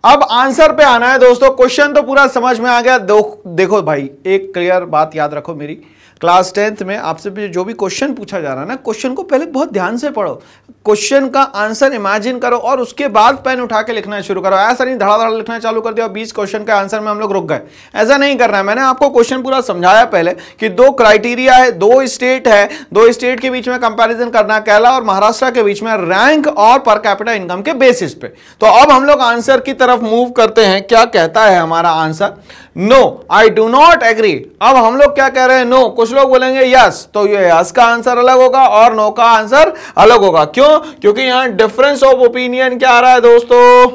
अब आंसर पे आना है दोस्तों। क्वेश्चन तो पूरा समझ में आ गया। देखो भाई, एक क्लियर बात याद रखो मेरी, क्लास 10th में आपसे जो भी क्वेश्चन पूछा जा रहा है ना, क्वेश्चन को पहले बहुत ध्यान से पढ़ो, क्वेश्चन का आंसर इमेजिन करो और उसके बाद पेन उठा के लिखना शुरू करो। ऐसा नहीं धड़ाधड़ लिखना चालू कर दिया और 20 क्वेश्चन का आंसर में हम लोग रुक गए, ऐसा नहीं करना है। मैंने आपको क्वेश्चन पूरा समझाया पहले कि दो क्राइटेरिया है, दो स्टेट है, दो स्टेट के बीच में कंपैरिजन करना, केरला और महाराष्ट्र के बीच में रैंक और पर कैपिटा इनकम के बेसिस पे। तो अब हम लोग आंसर की तरफ मूव करते हैं। क्या कहता है हमारा answer, no I do not agree. अब हम लोग क्या कह रहे हैं, नो। कुछ लोग बोलेंगे यस, तो ये यस का आंसर अलग होगा और नो का आंसर अलग होगा। क्यों? क्योंकि यहां डिफरेंस ऑफ ओपिनियन क्या आ रहा है दोस्तों,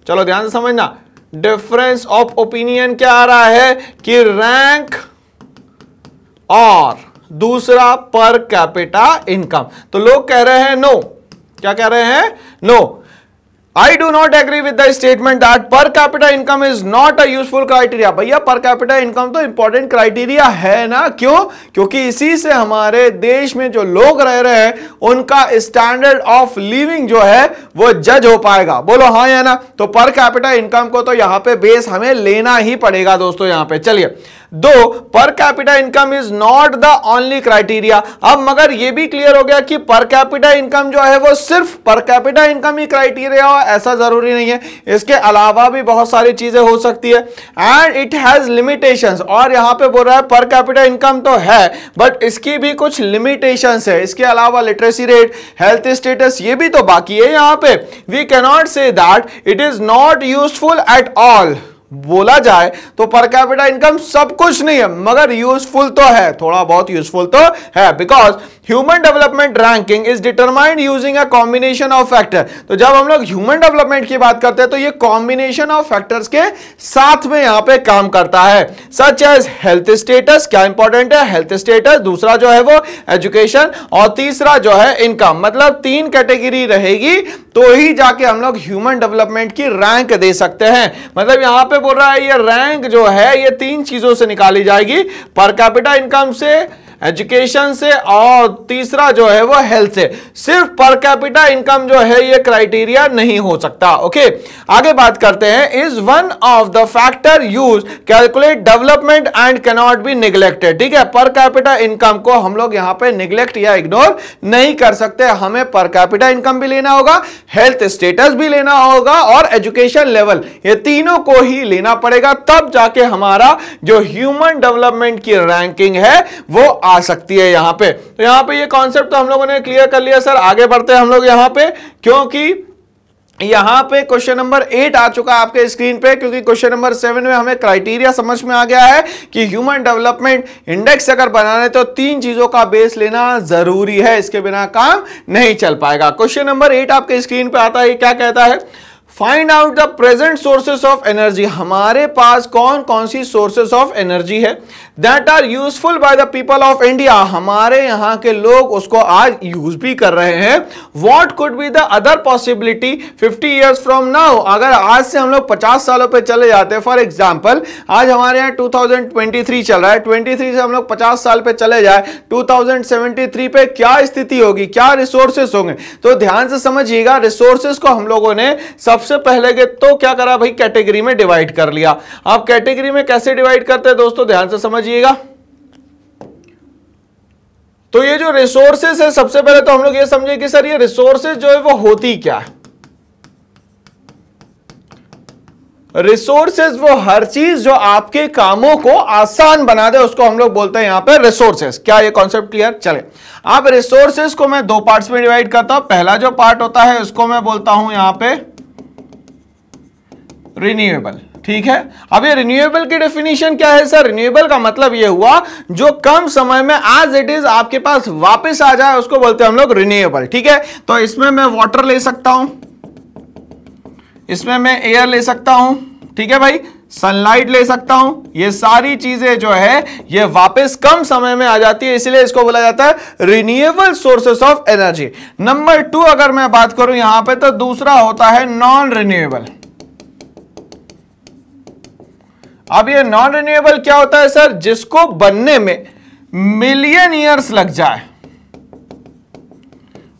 चलो ध्यान से समझना। डिफरेंस ऑफ ओपिनियन क्या आ रहा है कि रैंक और दूसरा पर कैपिटा इनकम। तो लोग कह रहे हैं नो। क्या कह रहे हैं, no. I do not agree with the statement that per capita income is not a useful criteria। भैया पर कैपिटा इनकम तो इंपॉर्टेंट क्राइटेरिया है ना। क्यों? क्योंकि इसी से हमारे देश में जो लोग रह रहे हैं उनका स्टैंडर्ड ऑफ लिविंग जो है वो जज हो पाएगा। बोलो हाँ या ना। तो पर कैपिटा इनकम को तो यहां पे बेस हमें लेना ही पड़ेगा दोस्तों। यहां पे चलिए, दो पर capita income is not the only criteria. अब मगर ये भी क्लियर हो गया कि पर कैपिटा इनकम जो है वो सिर्फ पर कैपिटा इनकम ही क्राइटेरिया हो, ऐसा जरूरी नहीं है, इसके अलावा भी बहुत सारी चीजें हो सकती है एंड इट हैज लिमिटेशंस। और यहां पे बोल रहा है पर कैपिटा इनकम तो है बट इसकी भी कुछ लिमिटेशंस है, इसके अलावा लिटरेसी रेट, हेल्थ स्टेटस ये भी तो बाकी है। यहां पे we can not say that it is not useful at all. बोला जाए तो पर कैपिटा इनकम सब कुछ नहीं है मगर यूजफुल तो है, थोड़ा बहुत यूजफुल तो है, because human development ranking is determined using a combination of factor. तो जब हम लोग ह्यूमन डेवलपमेंट की बात करते हैं तो ये कॉम्बिनेशन ऑफ फैक्टर्स के साथ में यहां पे काम करता है, सच एज हेल्थ स्टेटस, क्या इंपॉर्टेंट है हेल्थ स्टेटस, दूसरा जो है वो एजुकेशन और तीसरा जो है इनकम। मतलब तीन कैटेगरी रहेगी तो ही जाके हम लोग ह्यूमन डेवलपमेंट की रैंक दे सकते हैं। मतलब यहां पे बोल रहा है ये रैंक जो है ये तीन चीजों से निकाली जाएगी, पर कैपिटा इनकम से, एजुकेशन से और तीसरा जो है वो हेल्थ से। सिर्फ पर कैपिटा इनकम जो है ये क्राइटेरिया नहीं हो सकता। ओके, आगे बात करते हैं। Is one of the factor use calculate development and can not be neglected. ठीक है, पर कैपिटा इनकम को हम लोग यहां पे निग्लेक्ट या इग्नोर नहीं कर सकते, हमें पर कैपिटा इनकम भी लेना होगा, हेल्थ स्टेटस भी लेना होगा और एजुकेशन लेवल, ये तीनों को ही लेना पड़ेगा, तब जाके हमारा जो ह्यूमन डेवलपमेंट की रैंकिंग है वो आ सकती है यहां पे। तो यहां पे ये कॉन्सेप्ट तो हम लोगों ने क्लियर कर लिया सर। आगे बढ़ते हैं हम लोग यहां पे, क्योंकि यहां पे क्वेश्चन नंबर 8 आ चुका है आपके स्क्रीन पे, क्योंकि क्वेश्चन नंबर 7 में हमें क्राइटेरिया समझ में आ गया है कि ह्यूमन डेवलपमेंट इंडेक्स अगर बनाने तो तीन चीजों का बेस लेना जरूरी है, इसके बिना काम नहीं चल पाएगा। क्वेश्चन नंबर 8 आपके स्क्रीन पे आता है, क्या कहता है? Find out the present sources of energy. हमारे पास कौन कौन सी सोर्सेस ऑफ एनर्जी है that are useful by the people of India, हमारे यहां के लोग उसको आज यूज भी कर रहे हैं। What could be the other possibility 50 years from now, अगर आज से हम लोग 50 सालों पे चले जाते हैं, फॉर एग्जांपल आज हमारे यहाँ 2023 चल रहा है, 23 से हम लोग 50 साल पे चले जाए, 2073 पे क्या स्थिति होगी, क्या रिसोर्सेस होंगे? तो ध्यान से समझिएगा, रिसोर्सेस को हम लोगों ने सबसे पहले के तो क्या करा भाई, कैटेगरी में डिवाइड कर लिया। आप कैटेगरी में कैसे डिवाइड करते हैं दोस्तों, ध्यान से समझिएगा। तो ये जो रिसोर्सेस है, सबसे पहले तो हम लोग ये समझे कि सर ये रिसोर्सेस जो है वो होती क्या है। रिसोर्सेज वो हर चीज जो आपके कामों को आसान बना दे उसको हम लोग बोलते हैं यहां पे रिसोर्सेज। क्या ये कॉन्सेप्ट क्लियर? चले, अब रिसोर्सेज को मैं दो पार्ट्स में डिवाइड करता हूं। पहला जो पार्ट होता है उसको मैं बोलता हूं यहां पे रिन्यूएबल। ठीक है, अब ये रिन्यूएबल की डेफिनेशन क्या है सर? रिन्यूएबल का मतलब ये हुआ जो कम समय में एज इट इज आपके पास वापस आ जाए उसको बोलते हैं हम लोग रिन्यूएबल। ठीक है, तो इसमें मैं वाटर ले सकता हूं, इसमें मैं एयर ले सकता हूं, ठीक है भाई, सनलाइट ले सकता हूं, ये सारी चीजें जो है ये वापस कम समय में आ जाती है, इसलिए इसको बोला जाता है renewable sources of energy. Number 2 अगर मैं बात करूं यहां पे तो दूसरा होता है नॉन रिन्यूएबल। अब ये नॉन रिन्यूएबल क्या होता है सर? जिसको बनने में मिलियन ईयर्स लग जाए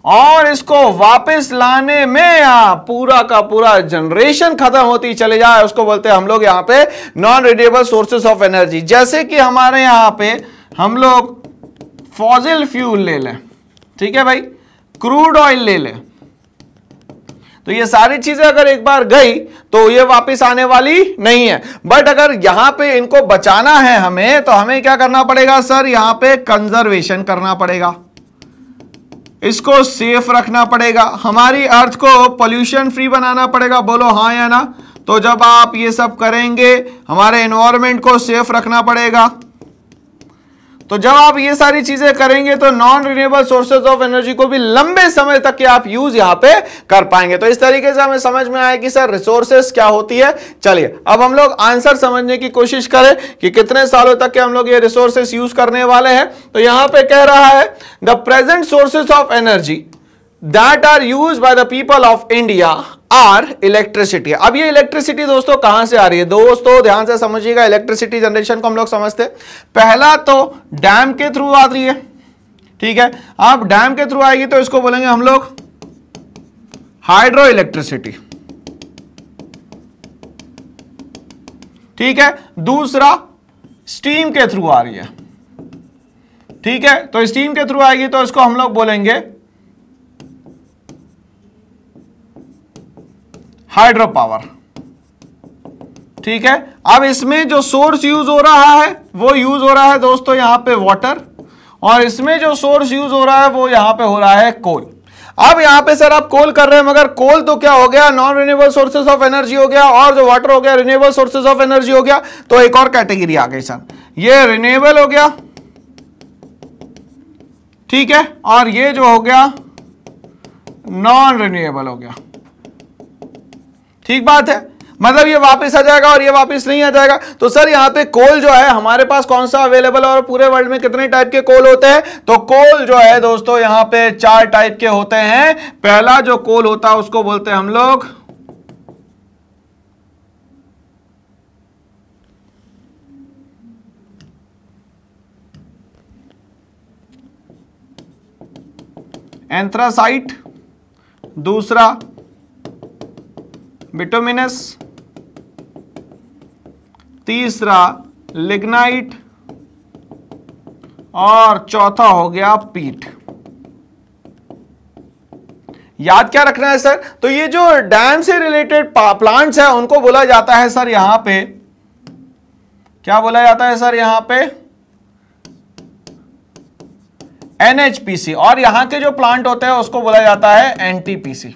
और इसको वापस लाने में पूरा का पूरा जनरेशन खत्म होती चले जाए, उसको बोलते हैं हम लोग यहां पे non renewable sources of energy. जैसे कि हमारे यहां पे हम लोग फॉसिल फ्यूल ले लें, ठीक है भाई, क्रूड ऑयल ले लें, तो ये सारी चीजें अगर एक बार गई तो ये वापस आने वाली नहीं है। बट अगर यहां पे इनको बचाना है हमें, तो हमें क्या करना पड़ेगा सर? यहां पे कंजर्वेशन करना पड़ेगा, इसको सेफ रखना पड़ेगा, हमारी अर्थ को पोल्यूशन फ्री बनाना पड़ेगा। बोलो हाँ या ना? तो जब आप ये सब करेंगे हमारे एनवायरनमेंट को सेफ रखना पड़ेगा। तो जब आप ये सारी चीजें करेंगे तो non renewable sources of energy को भी लंबे समय तक के आप यूज यहां पे कर पाएंगे। तो इस तरीके से हमें समझ में आया कि सर रिसोर्सेज क्या होती है। चलिए अब हम लोग आंसर समझने की कोशिश करें कि कितने सालों तक के हम लोग ये रिसोर्सेज यूज करने वाले हैं। तो यहां पे कह रहा है the present sources of energy that are use by the people of India are electricity. अब ये इलेक्ट्रिसिटी दोस्तों कहां से आ रही है? दोस्तों ध्यान से समझिएगा, इलेक्ट्रिसिटी जनरेशन को हम लोग समझते हैं। पहला तो डैम के थ्रू आ रही है, ठीक है। अब डैम के थ्रू आएगी तो इसको बोलेंगे हम लोग हाइड्रो इलेक्ट्रिसिटी, ठीक है। दूसरा स्टीम के थ्रू आ रही है, ठीक है। तो स्टीम के थ्रू आएगी तो इसको हम लोग बोलेंगे हाइड्रो पावर, ठीक है। अब इसमें जो सोर्स यूज हो रहा है वो यूज हो रहा है दोस्तों यहां पे वाटर, और इसमें जो सोर्स यूज हो रहा है वो यहां पे हो रहा है कोल। अब यहां पे सर आप कोल कर रहे हैं, मगर कोल तो क्या हो गया, non renewable sources of energy हो गया, और जो वाटर हो गया रिन्यूएबल सोर्सेज ऑफ एनर्जी हो गया। तो एक और कैटेगरी आ गई सर, ये रिन्यूएबल हो गया, ठीक है, और ये जो हो गया नॉन रिन्यूएबल हो गया, ठीक बात है। मतलब ये वापस आ जाएगा और ये वापस नहीं आ जाएगा। तो सर यहाँ पे कोल जो है हमारे पास कौन सा अवेलेबल है और पूरे वर्ल्ड में कितने टाइप के कोल होते हैं? तो कोल जो है दोस्तों यहाँ पे 4 टाइप के होते हैं। पहला जो कोल होता है उसको बोलते हैं हम लोग एंथ्रासाइट, दूसरा बिटुमिनस, तीसरा लिग्नाइट, और चौथा हो गया पीट। याद क्या रखना है सर? तो ये जो डैम से रिलेटेड प्लांट्स है उनको बोला जाता है सर यहां पे, क्या बोला जाता है सर यहां पे? NHPC। और यहां के जो प्लांट होते हैं उसको बोला जाता है NTPC।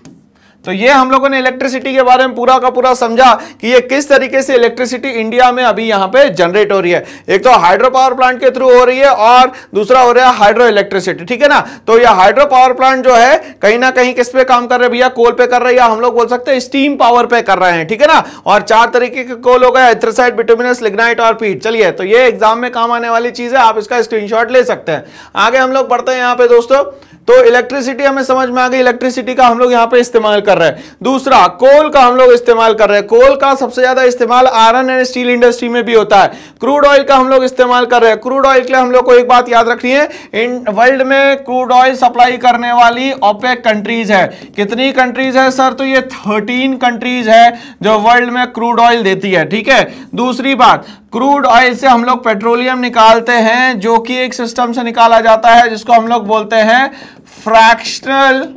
तो ये हम लोगों ने इलेक्ट्रिसिटी के बारे में पूरा का पूरा समझा कि ये किस तरीके से इलेक्ट्रिसिटी इंडिया में अभी यहाँ पे जनरेट हो रही है। एक तो हाइड्रो पावर प्लांट के थ्रू हो रही है और दूसरा हो रहा है हाइड्रो इलेक्ट्रिसिटी, ठीक है ना। तो ये हाइड्रो पावर प्लांट जो है कहीं ना कहीं किस पे काम कर रहे हैं भैया? कोल पे कर रहे हैं, या हम लोग बोल सकते हैं स्टीम पावर पे कर रहे हैं, ठीक है ना। और 4 तरीके के कोल हो गए, एंथ्रासाइट, बिटुमिनस, लिग्नाइट और पीट। चलिए, तो ये एग्जाम में काम आने वाली चीज है, आप इसका स्क्रीनशॉट ले सकते हैं। आगे हम लोग बढ़ते हैं यहाँ पे दोस्तों। तो इलेक्ट्रिसिटी हमें समझ में आ गई, इलेक्ट्रिसिटी का हम लोग यहां पे इस्तेमाल कर रहे हैं। दूसरा कोल का हम लोग इस्तेमाल कर रहे हैं। कोल का सबसे ज्यादा इस्तेमाल आयरन एंड स्टील इंडस्ट्री में भी होता है। क्रूड ऑयल का हम लोग इस्तेमाल कर रहे हैं। क्रूड ऑयल के लिए हम लोग को एक बात याद रखनी है, इन वर्ल्ड में क्रूड ऑयल सप्लाई करने वाली ओपेक कंट्रीज है। कितनी कंट्रीज है सर? तो ये 13 कंट्रीज है जो वर्ल्ड में क्रूड ऑयल देती है, ठीक है। दूसरी बात, क्रूड ऑयल से हम लोग पेट्रोलियम निकालते हैं, जो कि एक सिस्टम से निकाला जाता है जिसको हम लोग बोलते हैं फ्रैक्शनल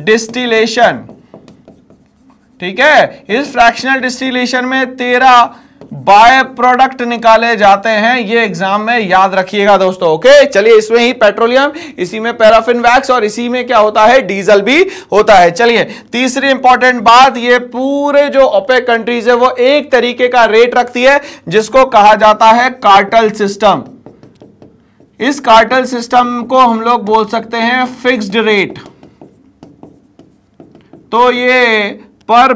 डिस्टिलेशन, ठीक है। इस फ्रैक्शनल डिस्टिलेशन में 13 बाय प्रोडक्ट निकाले जाते हैं। ये एग्जाम में याद रखिएगा दोस्तों, ओके। चलिए, इसमें ही पेट्रोलियम, इसी में पैराफिन वैक्स, और इसी में क्या होता है? डीजल भी होता है। चलिए, तीसरी इंपॉर्टेंट बात, ये पूरे जो ओपेक कंट्रीज है वो एक तरीके का रेट रखती है जिसको कहा जाता है कार्टेल सिस्टम। इस कार्टेल सिस्टम को हम लोग बोल सकते हैं फिक्स्ड रेट। तो ये पर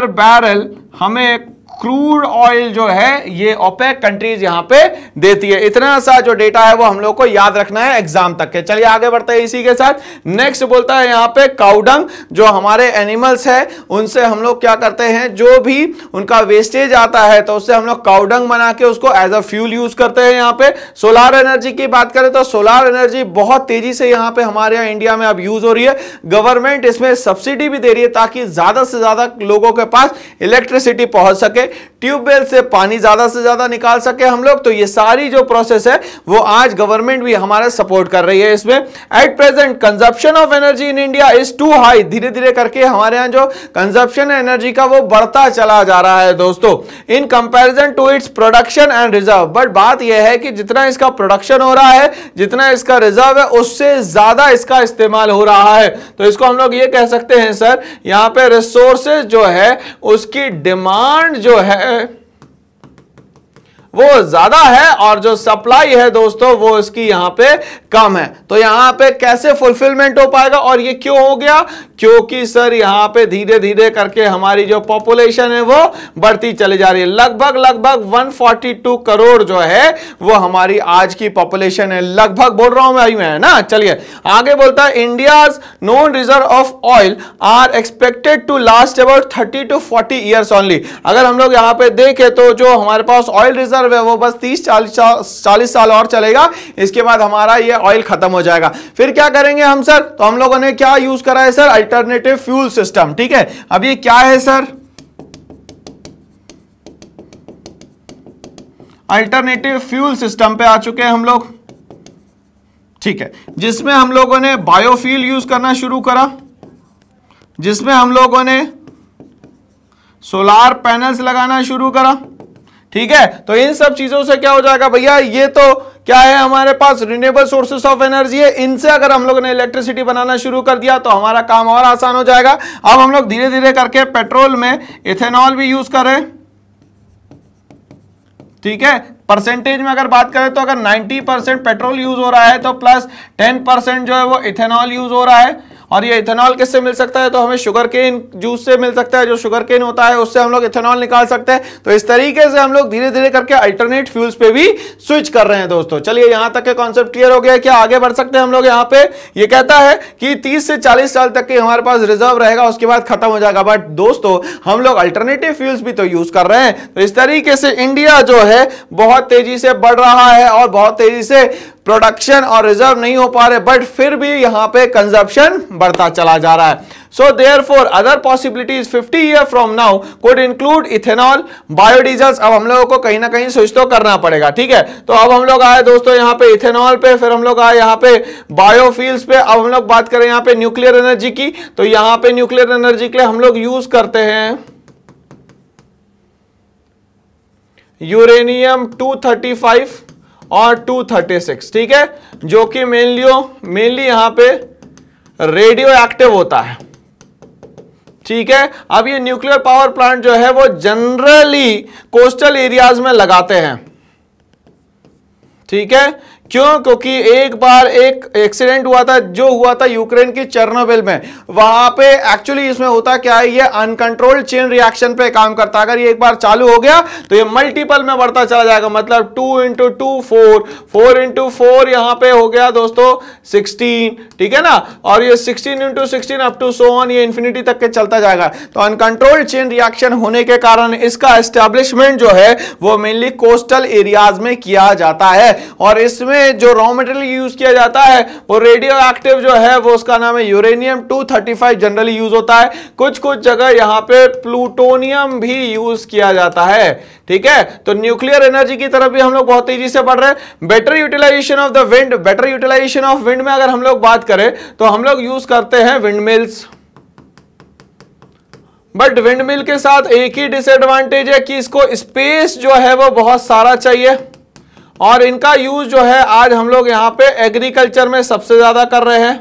बैरल हमें क्रूड ऑयल जो है ये ओपेक कंट्रीज यहां पे देती है। इतना सा जो डेटा है वो हम लोग को याद रखना है एग्जाम तक के। चलिए आगे बढ़ते हैं इसी के साथ। नेक्स्ट बोलता है यहां पे काउडंग, जो हमारे एनिमल्स है उनसे हम लोग क्या करते हैं, जो भी उनका वेस्टेज आता है तो उससे हम लोग काउडंग बना के उसको एज अ फ्यूल यूज करते हैं। यहाँ पे सोलार एनर्जी की बात करें तो सोलार एनर्जी बहुत तेजी से यहाँ पे हमारे यहाँ इंडिया में अब यूज हो रही है। गवर्नमेंट इसमें सब्सिडी भी दे रही है ताकि ज्यादा से ज्यादा लोगों के पास इलेक्ट्रिसिटी पहुंच सके, ट्यूबवेल से पानी ज्यादा से ज्यादा निकाल सके हम लोग। तो ये सारी जो प्रोसेस है वो आज गवर्नमेंट भी हमारे सपोर्ट कर रही है इसमें। At present consumption of energy in India is too high. धीरे धीरे करके हमारे यहाँ जो कंजप्शन है एनर्जी का वो बढ़ता चला जा रहा है दोस्तों, in comparison to its production and reserve. But बात यह है कि जितना इसका प्रोडक्शन हो रहा है, जितना इसका रिजर्व है, उससे ज्यादा इसका इस्तेमाल हो रहा है। तो इसको हम लोग ये कह सकते हैं सर, यहाँ पे रिसोर्सेज जो है उसकी डिमांड जो है वो ज्यादा है और जो सप्लाई है दोस्तों वो इसकी यहां पे कम है। तो यहां पे कैसे फुलफिलमेंट हो पाएगा? और ये क्यों हो गया? क्योंकि सर यहां पे धीरे धीरे करके हमारी जो पॉपुलेशन है वो बढ़ती चली जा रही है। लगभग 142 करोड़ जो है वो हमारी आज की पॉपुलेशन है। लगभग बोल रहा हूं मैं ना। चलिए आगे बोलता है, India's known reserve of oil are expected to last about 30 to 40 years only. अगर हम लोग यहां पे देखें तो जो हमारे पास ऑयल रिजर्व है वो बस 30-40 साल और चलेगा, इसके बाद हमारा ये ऑयल खत्म हो जाएगा। फिर क्या करेंगे हम सर? तो हम लोगों ने क्या यूज करा है सर? अल्टरनेटिव फ्यूल सिस्टम, ठीक है। अब ये क्या है सर? अल्टरनेटिव फ्यूल सिस्टम पे आ चुके हैं हम लोग, ठीक है, जिसमें हम लोगों ने बायोफ्यूल यूज करना शुरू करा, जिसमें हम लोगों ने सोलार पैनल्स लगाना शुरू करा, ठीक है। तो इन सब चीजों से क्या हो जाएगा भैया, ये तो क्या है, हमारे पास रिन्यूएबल सोर्सेस ऑफ एनर्जी है, इनसे अगर हम लोगों ने इलेक्ट्रिसिटी बनाना शुरू कर दिया तो हमारा काम और आसान हो जाएगा। अब हम लोग धीरे धीरे करके पेट्रोल में इथेनॉल भी यूज करें, ठीक है। परसेंटेज में अगर बात करें तो अगर 90% पेट्रोल यूज हो रहा है तो प्लस 10% जो है वो इथेनॉल यूज हो रहा है। और ये इथेनॉल किससे मिल सकता है, तो हमें शुगर केन जूस से मिल सकता है, जो शुगर केन होता है उससे हम लोग इथेनॉल निकाल सकते हैं। तो इस तरीके से हम लोग धीरे धीरे करके अल्टरनेट फ्यूल्स पे भी स्विच कर रहे हैं दोस्तों। चलिए यहां तक के कॉन्सेप्ट क्लियर हो गया, क्या आगे बढ़ सकते हैं हम लोग। यहाँ पे ये कहता है कि 30 से 40 साल तक के हमारे पास रिजर्व रहेगा, उसके बाद खत्म हो जाएगा। बट दोस्तों हम लोग अल्टरनेटिव फ्यूल्स भी तो यूज कर रहे हैं। तो इस तरीके से इंडिया जो है बहुत तेजी से बढ़ रहा है और बहुत तेजी से प्रोडक्शन और रिजर्व नहीं हो पा रहे, बट फिर भी यहां पे कंजप्शन बढ़ता चला जा रहा है। So therefore other possibilities 50 year from now could include ethanol, biodiesels. अब हम लोगों को कहीं ना कहीं स्विच तो करना पड़ेगा, ठीक है। तो अब हम लोग आए दोस्तों यहाँ पे इथेनॉल पे, फिर हम लोग आए यहाँ पे बायोफ्यूल्स पे। अब हम लोग बात करें यहाँ पे न्यूक्लियर एनर्जी की, तो यहाँ पे न्यूक्लियर एनर्जी के लिए हम लोग यूज करते हैं यूरेनियम 235 और 236, ठीक है, जो कि मेनली यहां पे रेडियो एक्टिव होता है, ठीक है। अब ये न्यूक्लियर पावर प्लांट जो है वो जनरली कोस्टल एरियाज में लगाते हैं, ठीक है। क्यों, क्योंकि एक बार एक एक्सीडेंट हुआ था, जो हुआ था यूक्रेन की चेर्नोबिल में। वहां पे एक्चुअली इसमें होता क्या है, ये अनकंट्रोल्ड चेन रिएक्शन पे काम करता है। अगर ये एक बार चालू हो गया तो ये मल्टीपल में बढ़ता चला जाएगा, मतलब 2 × 2 4, 4 × 4 यहां पे हो गया दोस्तों 16, ठीक है ना। और ये 16 × 16 अप टू सो ऑन, ये इंफिनिटी तक के चलता जाएगा। तो अनकंट्रोल्ड चेन रिएक्शन होने के कारण इसका एस्टेब्लिशमेंट जो है वो मेनली कोस्टल एरियाज में किया जाता है। और इसमें जो रॉ मटेरियल यूज किया जाता है वो रेडियो एक्टिव जो है वो उसका नाम है यूरेनियम 235 जनरली यूज होता है। कुछ कुछ जगह यहां पे प्लूटोनियम भी यूज किया जाता है, ठीक है। तो न्यूक्लियर एनर्जी की तरफ भी हम लोग बहुत तेजी से बढ़ रहे हैं। Better utilisation of the wind, better utilisation of wind में अगर हम लोग बात करें तो हम लोग यूज करते हैं wind mills. But wind mill के साथ एक ही डिसएडवांटेज है कि इसको स्पेस जो है वो बहुत सारा चाहिए, और इनका यूज जो है आज हम लोग यहां पे एग्रीकल्चर में सबसे ज्यादा कर रहे हैं,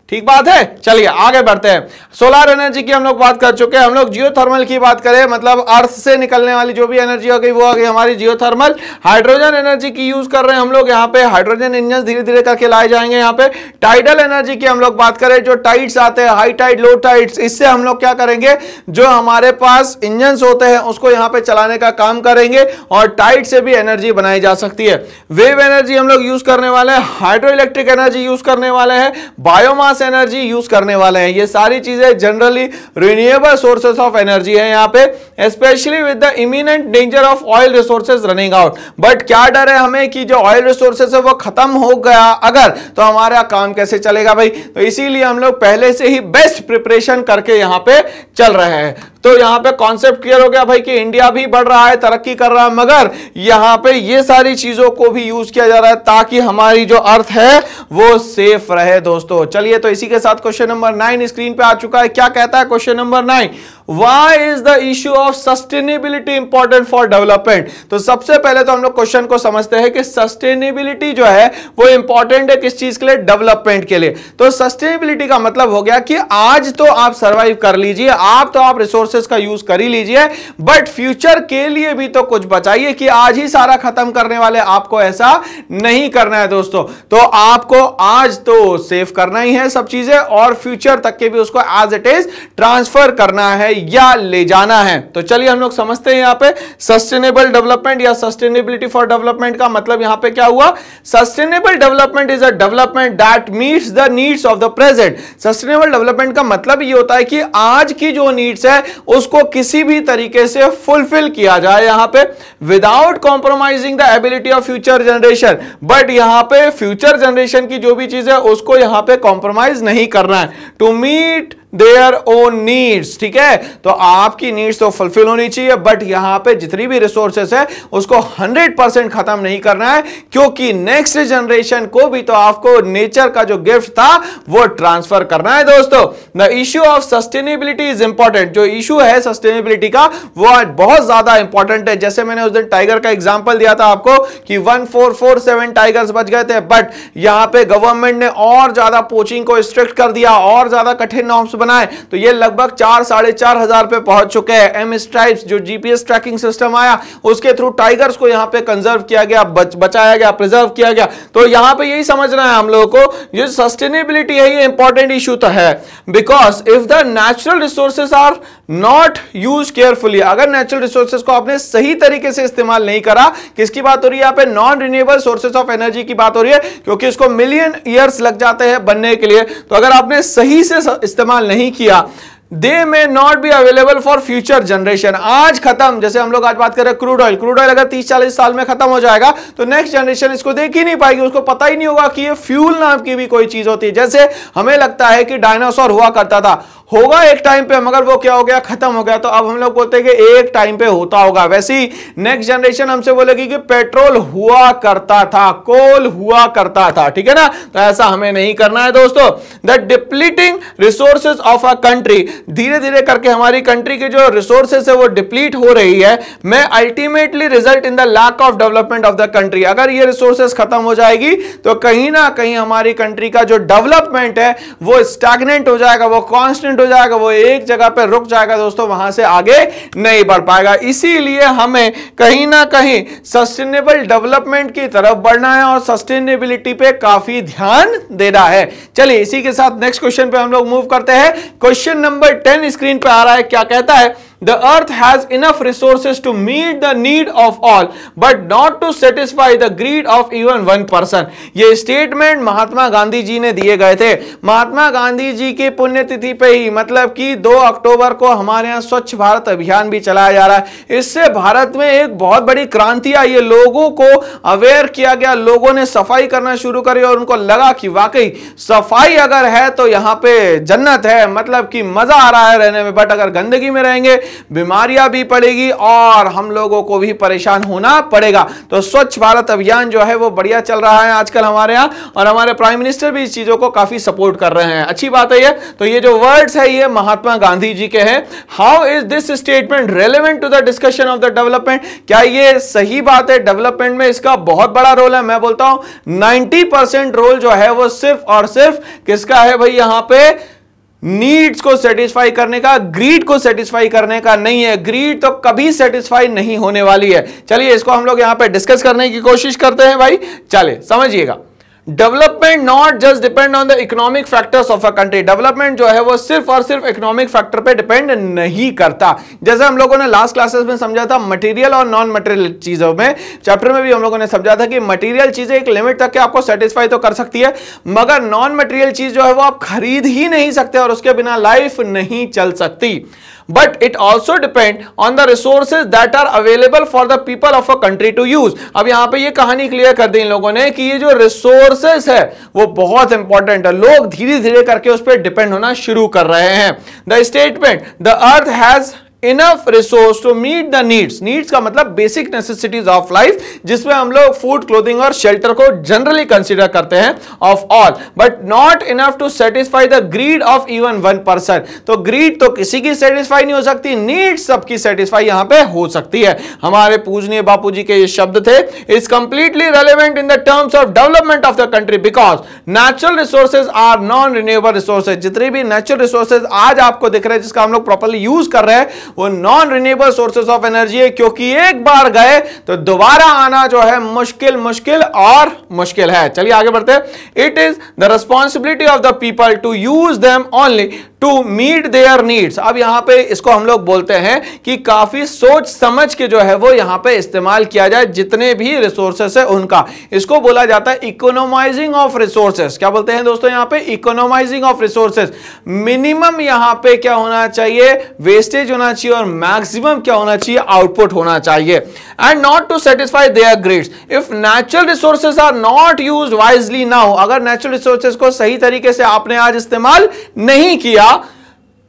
ठीक बात है। चलिए आगे बढ़ते हैं। सोलर एनर्जी की हम लोग बात कर चुके हैं। हम लोग जियोथर्मल की बात करें, मतलब अर्थ से निकलने वाली जो भी एनर्जी हो गई वो आ गई हमारी जियोथर्मल। हाइड्रोजन एनर्जी की यूज कर रहे हैं हम लोग यहाँ पे, हाइड्रोजन इंजन धीरे धीरे करके लाए जाएंगे यहाँ पे। टाइडल एनर्जी की हम लोग बात करें, जो टाइड्स आते हैं, हाई टाइड लो टाइड्स, इससे हम लोग क्या करेंगे, जो हमारे पास इंजन होते हैं उसको यहाँ पे चलाने का काम करेंगे, और टाइड से भी एनर्जी बनाई जा सकती है। वेव एनर्जी हम लोग यूज करने वाले हैं, हाइड्रो इलेक्ट्रिक एनर्जी यूज करने वाले हैं, बायोमास एनर्जी यूज करने वाले हैं। ये सारी चीजें generally renewable sources of energy है यहाँ पे, especially with the imminent danger of oil resources running out. But क्या डर है हमें कि जो ऑयल रिसोर्सेज है वो खत्म हो गया अगर, तो हमारा काम कैसे चलेगा भाई। तो इसीलिए हम लोग पहले से ही बेस्ट प्रिपरेशन करके यहाँ पे चल रहे हैं। तो यहां पे कॉन्सेप्ट क्लियर हो गया भाई कि इंडिया भी बढ़ रहा है, तरक्की कर रहा है, मगर यहां पे ये सारी चीजों को भी यूज किया जा रहा है ताकि हमारी जो अर्थ है वो सेफ रहे दोस्तों। चलिए तो इसी के साथ क्वेश्चन नंबर 9 स्क्रीन पे आ चुका है। क्या कहता है question number 9, Why is the issue of sustainability important for development? तो सबसे पहले तो हम लोग क्वेश्चन को समझते हैं कि सस्टेनेबिलिटी जो है वो इंपॉर्टेंट है किस चीज के लिए, डेवलपमेंट के लिए। तो सस्टेनेबिलिटी का मतलब हो गया कि आज तो आप सरवाइव कर लीजिए, आप रिसोर्सेज का यूज कर ही लीजिए, बट फ्यूचर के लिए भी तो कुछ बचाइए कि आज ही सारा खत्म करने वाले, आपको ऐसा नहीं करना है दोस्तों। तो आपको आज तो सेव करना ही है सब चीजें, और फ्यूचर तक के भी उसको एज इट इज ट्रांसफर करना है या ले जाना है। तो चलिए हम लोग समझते हैं यहां पे सस्टेनेबल डेवलपमेंट या सस्टेनेबिलिटी फॉर डेवलपमेंट का मतलब यहां पे क्या हुआ। Sustainable development is a development that meets the needs of the present. Sustainable development का मतलब ये होता है कि आज की जो नीड्स है उसको किसी भी तरीके से फुलफिल किया जाए यहां पे, without compromising the ability of future generation. But यहां पे फ्यूचर जनरेशन की जो भी चीज है उसको यहां पे कॉम्प्रोमाइज नहीं करना है। To meet their own needs, ठीक है। तो आपकी नीड्स तो फुलफिल होनी चाहिए, बट यहां पे जितनी भी रिसोर्सेस है उसको 100% खत्म नहीं करना है, क्योंकि नेक्स्ट जनरेशन को भी तो आपको नेचर का जो गिफ्ट था वो ट्रांसफर करना है दोस्तों। The issue of sustainability is important. जो इश्यू है सस्टेनेबिलिटी का वो आज बहुत ज्यादा इंपॉर्टेंट है। जैसे मैंने उस दिन टाइगर का एग्जांपल दिया था आपको कि 1447 टाइगर्स बच गए थे, बट यहां पे गवर्नमेंट ने और ज्यादा पोचिंग को स्ट्रिक्ट कर दिया, और ज्यादा कठिन नॉर्म्स बनाए, तो ये लगभग 4-4,500 पे पहुंच चुके हैं। एम स्ट्राइप्स जो जीपीएस ट्रैकिंग सिस्टम आया उसके थ्रू टाइगर्स को यहां पे कंजर्व किया गया, बचाया गया, प्रिजर्व किया गया। तो यहां पे यही समझना है हम लोगों को, जो सस्टेनेबिलिटी है ये इंपॉर्टेंट इशू तो है, because if the natural resources are not use carefully, अगर नेचुरल रिसोर्सेज को आपने सही तरीके से इस्तेमाल नहीं करा, किसकी बात हो रही है यहां पे, non renewable sources of energy की बात हो रही है, क्योंकि इसको मिलियन ईयर्स लग जाते हैं बनने के लिए। तो अगर आपने सही से इस्तेमाल नहीं किया, they may not be available for future generation. आज खत्म, जैसे हम लोग आज बात कर रहे हैं क्रूड ऑयल, क्रूड ऑयल अगर 30-40 साल में खत्म हो जाएगा तो नेक्स्ट जनरेशन इसको देख ही नहीं पाएगी, उसको पता ही नहीं होगा कि ये फ्यूल नाम की भी कोई चीज होती है। जैसे हमें लगता है कि डायनासोर हुआ करता था, होगा एक टाइम पे, मगर वो क्या हो गया, खत्म हो गया। तो अब हम लोग बोलते हैं कि एक टाइम पे होता होगा। वैसे ही नेक्स्ट जनरेशन हमसे बोलेगी कि पेट्रोल हुआ करता था, कोल हुआ करता था, ठीक है ना। तो ऐसा हमें नहीं करना है दोस्तों। The depleting resources of a country, धीरे धीरे करके हमारी कंट्री के जो रिसोर्सेज है वो डिप्लीट हो रही है, may ultimately result in the lack of development of the country. अगर ये रिसोर्सेज खत्म हो जाएगी तो कहीं ना कहीं हमारी कंट्री का जो डेवलपमेंट है वो स्टैग्नेंट हो जाएगा, वो कांस्टेंट हो जाएगा, वो एक जगह पे रुक जाएगा दोस्तों, वहां से आगे नहीं बढ़ पाएगा। इसीलिए हमें कहीं ना कहीं सस्टेनेबल डेवलपमेंट की तरफ बढ़ना है और सस्टेनेबिलिटी पे काफी ध्यान देना है। चलिए इसी के साथ नेक्स्ट क्वेश्चन पे हम लोग मूव करते हैं। क्वेश्चन नंबर 10 स्क्रीन पे आ रहा है, क्या कहता है, The earth has enough resources to meet the need of all, but not to satisfy the greed of even one person। ये स्टेटमेंट महात्मा गांधी जी ने दिए गए थे। महात्मा गांधी जी की पुण्यतिथि पे ही, मतलब कि 2 अक्टूबर को हमारे यहाँ स्वच्छ भारत अभियान भी चलाया जा रहा है। इससे भारत में एक बहुत बड़ी क्रांति आई है, लोगों को अवेयर किया गया, लोगों ने सफाई करना शुरू करी और उनको लगा कि वाकई सफाई अगर है तो यहाँ पे जन्नत है, मतलब कि मजा आ रहा है रहने में। बट अगर गंदगी में रहेंगे बीमारियां भी पड़ेगी और हम लोगों को भी परेशान होना पड़ेगा। तो स्वच्छ भारत अभियान जो है वो बढ़िया चल रहा है आजकल हमारे यहाँ, और हमारे प्राइम मिनिस्टर भी इस चीजों को काफी सपोर्ट कर रहे हैं। अच्छी बात है ये। तो ये जो वर्ड्स है ये महात्मा गांधी जी के हैं। How is this statement relevant to the discussion of the development? क्या ये सही बात है? डेवलपमेंट में इसका बहुत बड़ा रोल है। मैं बोलता हूं 90% रोल जो है वो सिर्फ और सिर्फ किसका है भाई, यहां पे नीड्स को सेटिस्फाई करने का, ग्रीड को सेटिस्फाई करने का नहीं है। ग्रीड तो कभी सेटिस्फाई नहीं होने वाली है। चलिए इसको हम लोग यहां पे डिस्कस करने की कोशिश करते हैं भाई। चलिए समझिएगा, development not just depend on the economic factors of a country. Development जो है वो सिर्फ और सिर्फ इकोनॉमिक फैक्टर पे डिपेंड नहीं करता। जैसे हम लोगों ने लास्ट क्लासेस में समझा था मटेरियल और नॉन मटेरियल चीजों में, चैप्टर में भी हम लोगों ने समझा था कि मटेरियल चीजें एक लिमिट तक के आपको सेटिस्फाई तो कर सकती है, मगर नॉन मटेरियल चीज जो है वो आप खरीद ही नहीं सकते और उसके बिना लाइफ नहीं चल सकती। But it also depend on the resources that are available for the people of a country to use। अब यहां पे ये कहानी क्लियर कर दी इन लोगों ने कि ये जो रिसोर्सेस है वो बहुत इंपॉर्टेंट है। लोग धीरे धीरे करके उस पर डिपेंड होना शुरू कर रहे हैं। The statement the earth has enough resource to meet the needs. Needs का मतलब बेसिक नेसेसिटीज ऑफ लाइफ, जिसमें हम लोग फूड, क्लोथिंग और शेल्टर को जनरली कंसीडर करते हैं, of all, but not enough to satisfy the greed of even one person. तो ग्रीड तो किसी की सेटिस्फाई नहीं हो सकती, नीड्स सबकी सेटिस्फाई यहां पे हो सकती है। हमारे पूजनीय बापू जी के ये शब्द थे, is completely relevant in the terms of development of the country because natural resources are non renewable resources. जितने भी नेचुरल रिसोर्सेज आज आपको दिख रहे हैं जिसका हम लोग प्रॉपर्ली यूज कर रहे हैं वो non renewable sources of energy है, क्योंकि एक बार गए तो दोबारा आना जो है मुश्किल और मुश्किल है। चलिए आगे बढ़ते हैं। It is the responsibility of the people to use them only to meet their needs. अब यहां पे इसको हम लोग बोलते हैं कि काफी सोच समझ के जो है वो यहां पे इस्तेमाल किया जाए जितने भी रिसोर्सेस है उनका। इसको बोला जाता है इकोनोमाइजिंग ऑफ रिसोर्सेस। क्या बोलते हैं दोस्तों यहां पे? इकोनोमाइजिंग ऑफ रिसोर्सेस। मिनिमम यहां पे क्या होना चाहिए? वेस्टेज होना चाहिए, और मैक्सिमम क्या होना चाहिए? आउटपुट होना चाहिए। And not to satisfy their greeds. If natural resources are not used wisely now, अगर नेचुरल रिसोर्सेस को सही तरीके से आपने आज इस्तेमाल नहीं किया,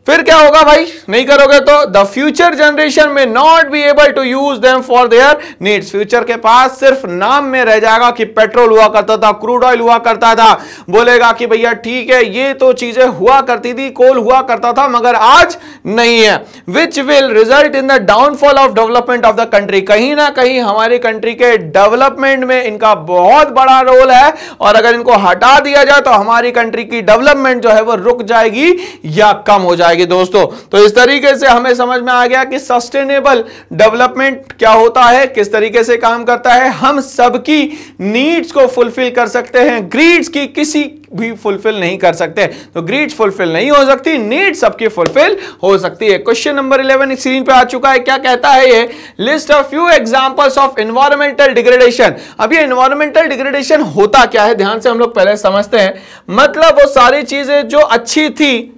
फिर क्या होगा भाई, नहीं करोगे तो the future generation may not be able to use them for their needs. Future के पास सिर्फ नाम में रह जाएगा कि पेट्रोल हुआ करता था, क्रूड ऑयल हुआ करता था, बोलेगा कि भैया ठीक है ये तो चीजें हुआ करती थी, कोल हुआ करता था, मगर आज नहीं है। Which will result in the downfall of development of the country. कहीं ना कहीं हमारी कंट्री के डेवलपमेंट में इनका बहुत बड़ा रोल है, और अगर इनको हटा दिया जाए तो हमारी कंट्री की डेवलपमेंट जो है वो रुक जाएगी या कम हो जाएगी दोस्तों। तो इस तरीके से हमें समझ में आ गया कि सस्टेनेबल डेवलपमेंट क्या होता है, किस तरीके से काम करता है। हम सबकी नीड्स को फुलफिल कर सकते हैं, ग्रीड्स की किसी भी फुलफिल नहीं कर सकते। तो ग्रीड्स फुलफिल नहीं हो सकती, नीड्स सबकी फुलफिल हो सकती है। क्वेश्चन नंबर 11 स्क्रीन पे आ चुका है। क्या कहता है ये, list a few examples of environmental degradation. अब ये एनवायरमेंटल डिग्रेडेशन होता क्या है, ध्यान से हम लोग पहले समझते हैं। मतलब वो सारी चीजें जो अच्छी थी,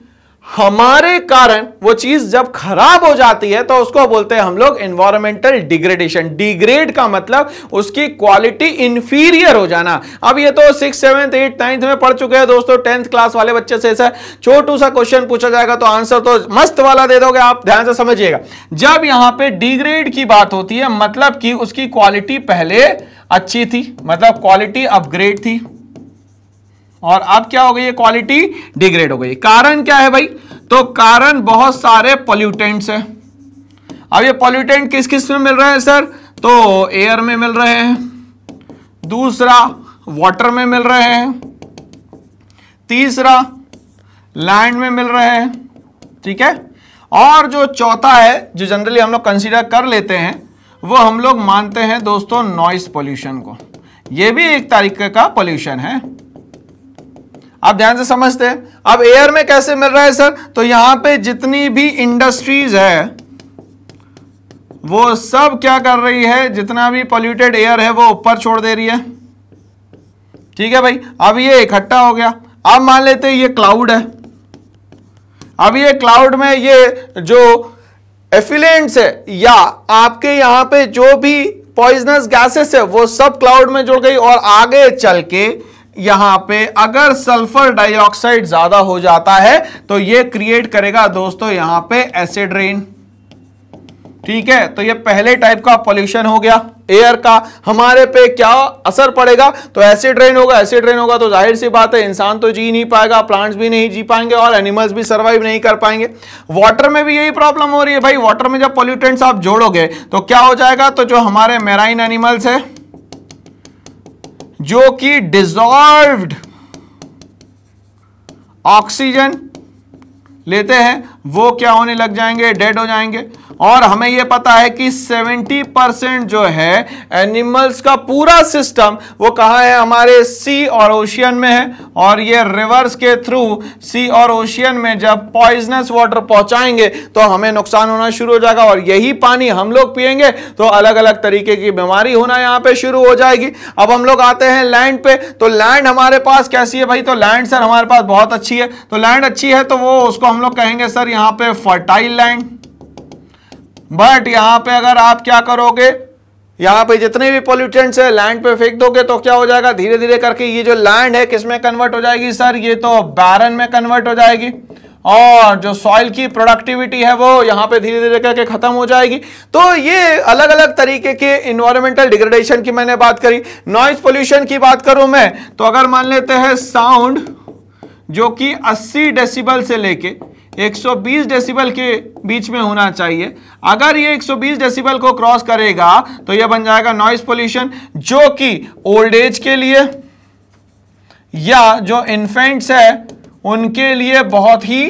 हमारे कारण वो चीज जब खराब हो जाती है तो उसको बोलते हैं हम लोग एनवायरमेंटल डिग्रेडेशन। डिग्रेड का मतलब उसकी क्वालिटी इंफीरियर हो जाना। अब ये तो 6th 7th 8th 9th में पढ़ चुके हैं दोस्तों। 10th क्लास वाले बच्चे से ऐसा छोटू सा क्वेश्चन पूछा जाएगा तो आंसर तो मस्त वाला दे दोगे आप। ध्यान से समझिएगा, जब यहां पे डिग्रेड की बात होती है मतलब कि उसकी क्वालिटी पहले अच्छी थी, मतलब क्वालिटी अपग्रेड थी, और अब क्या हो गई है, क्वालिटी डिग्रेड हो गई। कारण क्या है भाई, तो कारण बहुत सारे पॉल्यूटेंट्स हैं। अब ये पॉल्यूटेंट किस किस में मिल रहे हैं सर, तो एयर में मिल रहे हैं, दूसरा वाटर में मिल रहे हैं, तीसरा लैंड में मिल रहे हैं, ठीक है। और जो चौथा है जो जनरली हम लोग कंसीडर कर लेते हैं वो हम लोग मानते हैं दोस्तों नॉइस पॉल्यूशन को। ये भी एक तरीके का पॉल्यूशन है। आप ध्यान से समझते हैं। अब एयर में कैसे मिल रहा है सर, तो यहां पे जितनी भी इंडस्ट्रीज है वो सब क्या कर रही है, जितना भी पॉल्यूटेड एयर है वो ऊपर छोड़ दे रही है, ठीक है भाई। अब ये इकट्ठा हो गया। अब मान लेते हैं ये क्लाउड है। अब ये क्लाउड में ये जो एफिलेंट्स है या आपके यहां पे जो भी पॉइजनस गैसेस है वो सब क्लाउड में जुड़ गई, और आगे चल के यहां पे अगर सल्फर डाइऑक्साइड ज्यादा हो जाता है तो ये क्रिएट करेगा दोस्तों यहां पे एसिड रेन, ठीक है। तो ये पहले टाइप का पॉल्यूशन हो गया एयर का। हमारे पे क्या असर पड़ेगा, तो एसिड रेन होगा। एसिड रेन होगा तो जाहिर सी बात है इंसान तो जी नहीं पाएगा, प्लांट्स भी नहीं जी पाएंगे, और एनिमल्स भी सर्वाइव नहीं कर पाएंगे। वाटर में भी यही प्रॉब्लम हो रही है भाई। वाटर में जब पॉल्यूटेंट्स आप जोड़ोगे तो क्या हो जाएगा, तो जो हमारे मैराइन एनिमल्स है जो कि डिसॉल्व्ड ऑक्सीजन लेते हैं वो क्या होने लग जाएंगे, डेड हो जाएंगे। और हमें यह पता है कि 70% जो है एनिमल्स का पूरा सिस्टम वो कहां है, हमारे सी और ओशियन में है। और ये रिवर्स के थ्रू सी और ओशियन में जब पॉइजनस वाटर पहुंचाएंगे तो हमें नुकसान होना शुरू हो जाएगा, और यही पानी हम लोग पिएंगे तो अलग अलग तरीके की बीमारी होना यहां पे शुरू हो जाएगी। अब हम लोग आते हैं लैंड पे। तो लैंड हमारे पास कैसी है भाई, तो लैंड सर हमारे पास बहुत अच्छी है। तो लैंड अच्छी है तो वो उसको हम लोग कहेंगे सर यहां पे फर्टाइल लैंड। बट यहां पे अगर आप क्या करोगे, यहां पे जितने भी पॉल्यूटेंट्स है लैंड पे फेंक दोगे तो क्या हो जाएगा, धीरे धीरे करके ये जो लैंड है किस में कन्वर्ट हो जाएगी सर, ये तो बैरन में कन्वर्ट हो जाएगी। और जो सॉइल की प्रोडक्टिविटी है वो यहां पे धीरे धीरे करके खत्म हो जाएगी। तो ये अलग अलग तरीके के इन्वायरमेंटल डिग्रेडेशन की मैंने बात करी। नॉइज पोल्यूशन की बात करूं मैं, तो अगर मान लेते हैं साउंड जो कि 80 डेसिबल से लेके 120 डेसिबल के बीच में होना चाहिए, अगर ये 120 डेसिबल को क्रॉस करेगा तो ये बन जाएगा नॉइज पोल्यूशन, जो कि ओल्ड एज के लिए या जो इन्फेंट्स है उनके लिए बहुत ही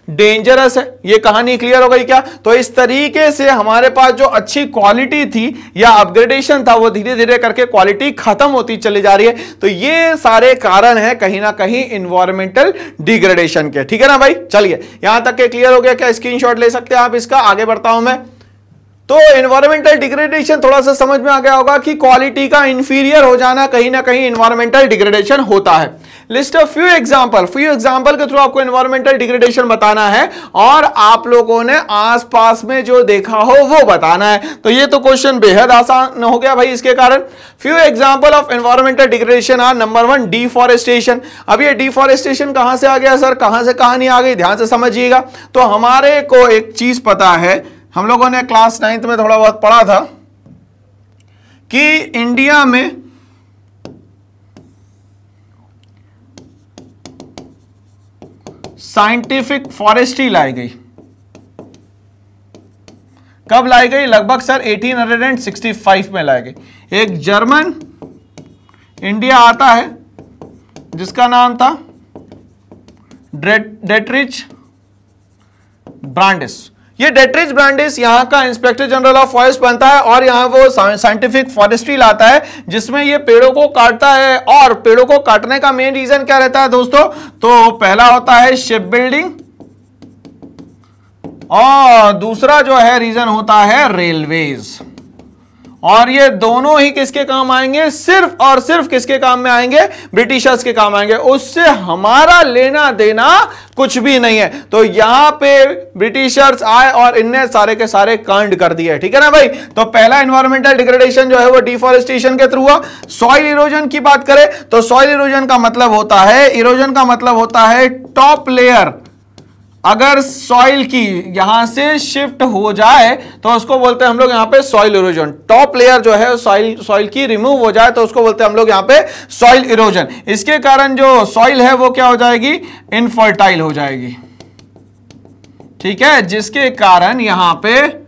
डेंजरस है। ये कहानी क्लियर हो गई क्या? तो इस तरीके से हमारे पास जो अच्छी क्वालिटी थी या अपग्रेडेशन था वो धीरे धीरे करके क्वालिटी खत्म होती चली जा रही है। तो ये सारे कारण हैं कहीं ना कहीं इन्वायरमेंटल डिग्रेडेशन के, ठीक है ना भाई। चलिए यहां तक के क्लियर हो गया क्या? स्क्रीनशॉट ले सकते हैं आप इसका। आगे बढ़ता हूं मैं। तो एनवायरमेंटल डिग्रेडेशन थोड़ा सा समझ में आ गया होगा कि क्वालिटी का इंफीरियर हो जाना कहीं ना कहीं एनवायरमेंटल डिग्रेडेशन होता है। लिस्ट अ फ्यू एग्जांपल के थ्रू आपको एनवायरमेंटल डिग्रेडेशन बताना है और आप लोगों ने आसपास में जो देखा हो वो बताना है। तो ये तो क्वेश्चन बेहद आसान हो गया भाई इसके कारण। Few example of environmental degradation are, number 1 deforestation. अब ये डिफॉरेस्टेशन कहां से आ गया सर, कहां से कहानी आ गई, ध्यान से समझिएगा। तो हमारे को एक चीज पता है, हम लोगों ने क्लास 9th में थोड़ा बहुत पढ़ा था कि इंडिया में साइंटिफिक फॉरेस्ट्री लाई गई। कब लाई गई? लगभग सर 1865 में लाई गई। एक जर्मन इंडिया आता है जिसका नाम था डेट्रिच ब्रांडिस। ये डेट्रिच ब्रांडिस यहां का इंस्पेक्टर जनरल ऑफ फॉरेस्ट बनता है और यहां वो साइंटिफिक फॉरेस्ट्री लाता है जिसमें ये पेड़ों को काटता है। और पेड़ों को काटने का मेन रीजन क्या रहता है दोस्तों? तो पहला होता है शिप बिल्डिंग और दूसरा जो है रीजन होता है रेलवेज। और ये दोनों ही किसके काम आएंगे? सिर्फ और सिर्फ किसके काम में आएंगे? ब्रिटिशर्स के काम आएंगे। उससे हमारा लेना देना कुछ भी नहीं है। तो यहां पे ब्रिटिशर्स आए और इनने सारे के सारे कांड कर दिए, ठीक है ना भाई। तो पहला एनवायरमेंटल डिग्रेडेशन जो है वो डिफॉरेस्टेशन के थ्रू हुआ। सॉइल इरोजन की बात करें तो सॉइल इरोजन का मतलब होता है टॉप लेयर अगर सॉइल की यहां से शिफ्ट हो जाए तो उसको बोलते हैं हम लोग यहां पे सॉइल इरोजन। टॉप लेयर जो है सॉइल की रिमूव हो जाए तो उसको बोलते हैं हम लोग यहां पे सॉइल इरोजन। इसके कारण जो सॉइल है वो क्या हो जाएगी? इनफर्टाइल हो जाएगी, ठीक है, जिसके कारण यहां पे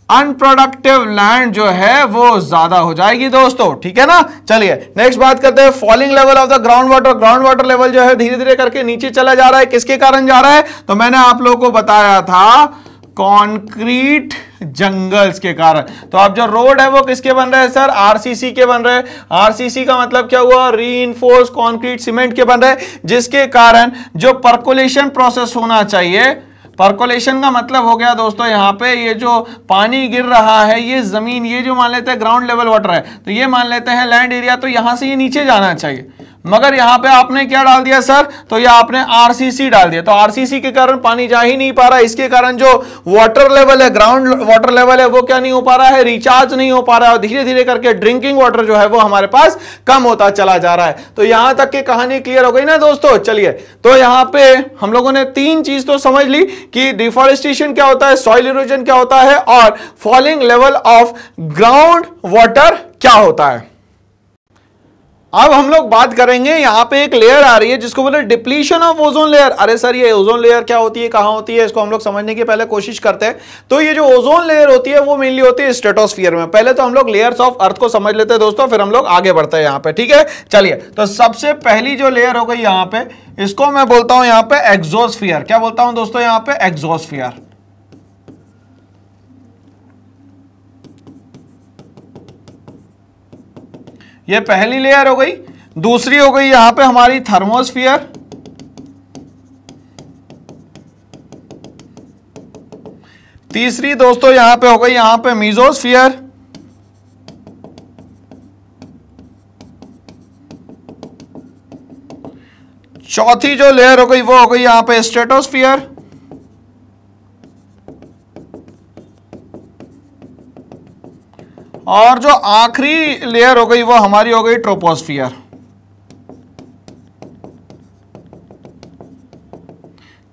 अनप्रोडक्टिव लैंड जो है वो ज्यादा हो जाएगी दोस्तों, ठीक है ना। चलिए नेक्स्ट बात करते हैं falling level of the ground water level जो है धीरे धीरे करके नीचे चला जा रहा है। किसके कारण जा रहा है? तो मैंने आप लोगों को बताया था कॉन्क्रीट जंगल्स के कारण। तो अब जो रोड है वो किसके बन रहे हैं सर? आरसीसी के बन रहे हैं। आरसीसी का मतलब क्या हुआ? रीइंफोर्स कंक्रीट सीमेंट के बन रहे हैं, जिसके कारण जो पर्कोलेशन प्रोसेस होना चाहिए, पर्कोलेशन का मतलब हो गया दोस्तों यहां पे ये जो पानी गिर रहा है ये जमीन, ये जो मान लेते हैं ग्राउंड लेवल वाटर है तो ये मान लेते हैं लैंड एरिया, तो यहां से ये नीचे जाना चाहिए, मगर यहां पे आपने क्या डाल दिया सर? तो ये आपने आरसीसी डाल दिया। तो आरसीसी के कारण पानी जा ही नहीं पा रहा। इसके कारण जो वाटर लेवल है, ग्राउंड वाटर लेवल है, वो क्या नहीं हो पा रहा है? रिचार्ज नहीं हो पा रहा है और धीरे धीरे करके ड्रिंकिंग वाटर जो है वो हमारे पास कम होता चला जा रहा है। तो यहां तक की कहानी क्लियर हो गई ना दोस्तों। चलिए तो यहां पे हम लोगों ने 3 चीज तो समझ ली कि डिफॉरेस्टेशन क्या होता है, सॉइल इरोजन क्या होता है और falling level of ground water क्या होता है। अब हम लोग बात करेंगे, यहां पे एक लेयर आ रही है जिसको बोले डिप्लीशन ऑफ ओजोन लेयर। अरे सर ये ओजोन लेयर क्या होती है, कहां होती है, इसको हम लोग समझने की पहले कोशिश करते हैं। तो ये जो ओजोन लेयर होती है वो मेनली होती है स्ट्रेटोस्फीयर में। पहले तो हम लोग लेयर्स ऑफ अर्थ को समझ लेते हैं दोस्तों, फिर हम लोग आगे बढ़ते हैं यहां पे, ठीक है। चलिए तो सबसे पहली जो लेयर हो गई यहां पे, इसको मैं बोलता हूं यहां पे एक्सोस्फीयर। क्या बोलता हूं दोस्तों? यहां पे एक्सोस्फीयर। ये पहली लेयर हो गई। दूसरी हो गई यहां पे हमारी थर्मोस्फीयर। तीसरी दोस्तों यहां पे हो गई यहां पे मीजोस्फीयर। चौथी जो लेयर हो गई वो हो गई यहां पे स्ट्रेटोस्फीयर। और जो आखिरी लेयर हो गई वो हमारी हो गई ट्रोपोस्फियर।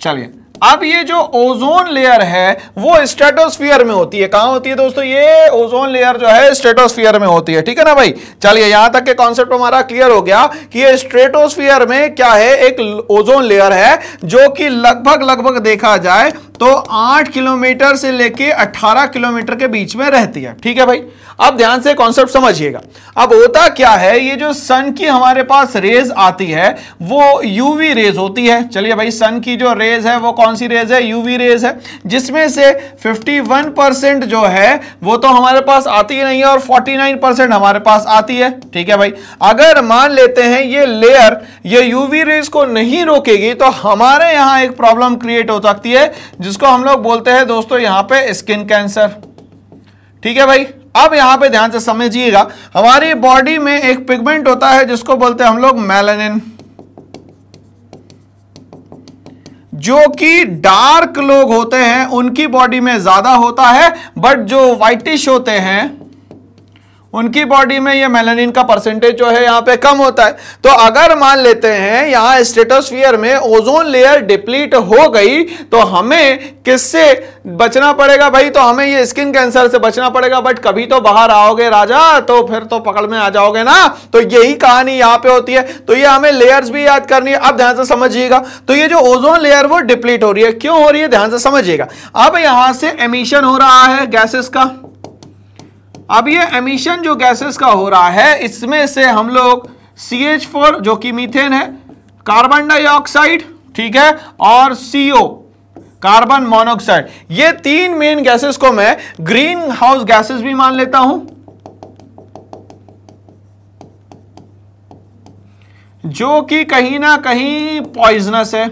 चलिए अब ये जो ओजोन लेयर है वो स्ट्रेटोस्फीयर में होती है। कहां होती है दोस्तों? ये ओजोन लेयर जो है स्ट्रेटोस्फीयर में होती है, ठीक है ना भाई। चलिए यहां तक के कॉन्सेप्ट हमारा क्लियर हो गया कि ये स्ट्रेटोस्फीयर में क्या है, एक ओजोन लेयर है जो कि लगभग देखा जाए तो 8 किलोमीटर से लेके 18 किलोमीटर के बीच में रहती है, ठीक है भाई। अब ध्यान से कॉन्सेप्ट समझिएगा। अब होता क्या है, ये जो सन की हमारे पास रेज आती है वो यूवी रेज होती है। चलिए भाई सन की जो रेज है वो कौन सी रेज है? यूवी रेज है, जिसमें से 51% जो है वो तो हमारे पास आती ही नहीं है और 49% हमारे पास आती है, ठीक है भाई। अगर मान लेते हैं ये लेयर ये यूवी रेज को नहीं रोकेगी तो हमारे यहां एक प्रॉब्लम क्रिएट हो सकती है जिसको हम लोग बोलते हैं दोस्तों यहां पे स्किन कैंसर, ठीक है भाई। अब यहां पे ध्यान से समझिएगा, हमारी बॉडी में एक पिगमेंट होता है जिसको बोलते हैं हम लोग मेलानिन। जो कि डार्क लोग होते हैं उनकी बॉडी में ज्यादा होता है, बट जो व्हाइटिश होते हैं उनकी बॉडी में ये मेलानिन का परसेंटेज जो है यहां पे कम होता है। तो अगर मान लेते हैं यहां स्ट्रेटोस्फीयर में ओजोन लेयर डिप्लीट हो गई तो हमें किससे बचना पड़ेगा भाई? तो हमें ये स्किन कैंसर से बचना पड़ेगा। बट कभी तो बाहर आओगे राजा, तो फिर तो पकड़ में आ जाओगे ना। तो यही कहानी यहां पे होती है। तो ये हमें लेयर्स भी याद करनी है। अब ध्यान से समझिएगा, तो ये जो ओजोन लेयर वो डिप्लीट हो रही है, क्यों हो रही है ध्यान से समझिएगा। अब यहां से एमिशन हो रहा है गैसेस का। अब ये एमिशन जो गैसेस का हो रहा है, इसमें से हम लोग CH4 जो कि मीथेन है, कार्बन डाइऑक्साइड, ठीक है, और CO कार्बन मोनोऑक्साइड, ये तीन मेन गैसेस को मैं ग्रीन हाउस गैसेस भी मान लेता हूं, जो कि कहीं ना कहीं पॉइजनस है।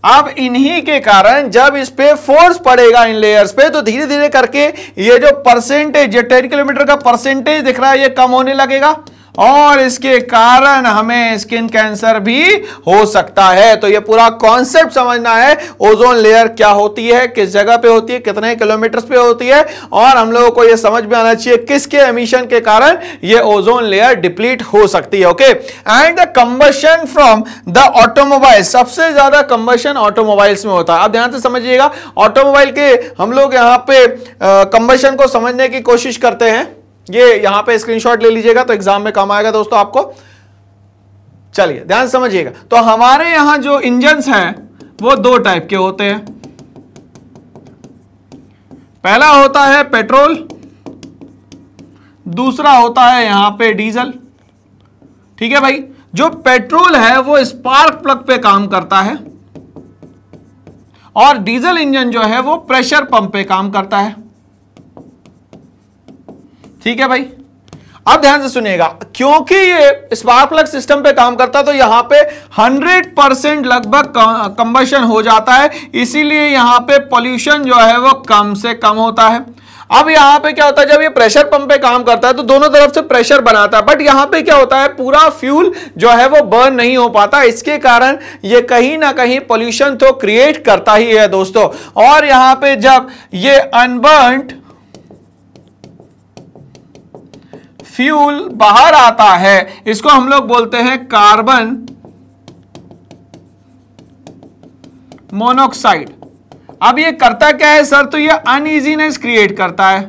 अब इन्हीं के कारण जब इस पे फोर्स पड़ेगा इन लेयर्स पे, तो धीरे धीरे करके ये जो परसेंटेज, ये 10 किलोमीटर का परसेंटेज दिख रहा है, ये कम होने लगेगा और इसके कारण हमें स्किन कैंसर भी हो सकता है। तो ये पूरा कॉन्सेप्ट समझना है, ओजोन लेयर क्या होती है, किस जगह पे होती है, कितने किलोमीटर्स पे होती है, और हम लोगों को ये समझ में आना चाहिए किसके एमिशन के कारण ये ओजोन लेयर डिप्लीट हो सकती है। Okay, and the combustion from the automobile, सबसे ज्यादा कंबशन ऑटोमोबाइल्स में होता है। अब ध्यान से समझिएगा, ऑटोमोबाइल के हम लोग यहाँ पे कंबशन को समझने की कोशिश करते हैं। ये यहां पे स्क्रीनशॉट ले लीजिएगा तो एग्जाम में काम आएगा दोस्तों आपको। चलिए ध्यान से समझिएगा, तो हमारे यहां जो इंजन्स हैं वो दो टाइप के होते हैं। पहला होता है पेट्रोल, दूसरा होता है यहां पे डीजल। ठीक है भाई, जो पेट्रोल है वो स्पार्क प्लग पे काम करता है और डीजल इंजन जो है वो प्रेशर पंप पे काम करता है। ठीक है भाई, अब ध्यान से सुनिएगा, क्योंकि ये स्पार्क प्लग सिस्टम पे काम करता है तो यहां पे 100% लगभग कंबशन हो जाता है, इसीलिए यहां पे पॉल्यूशन जो है वो कम से कम होता है। अब यहां पे क्या होता है, जब ये प्रेशर पंप पे काम करता है तो दोनों तरफ से प्रेशर बनाता है, बट यहां पे क्या होता है, पूरा फ्यूल जो है वो बर्न नहीं हो पाता। इसके कारण ये कहीं ना कहीं पॉल्यूशन तो क्रिएट करता ही है दोस्तों। और यहां पे जब ये अनबर्न्ड फ्यूल बाहर आता है, इसको हम लोग बोलते हैं कार्बन मोनोऑक्साइड। अब ये करता क्या है सर, तो ये अनइजीनेस क्रिएट करता है।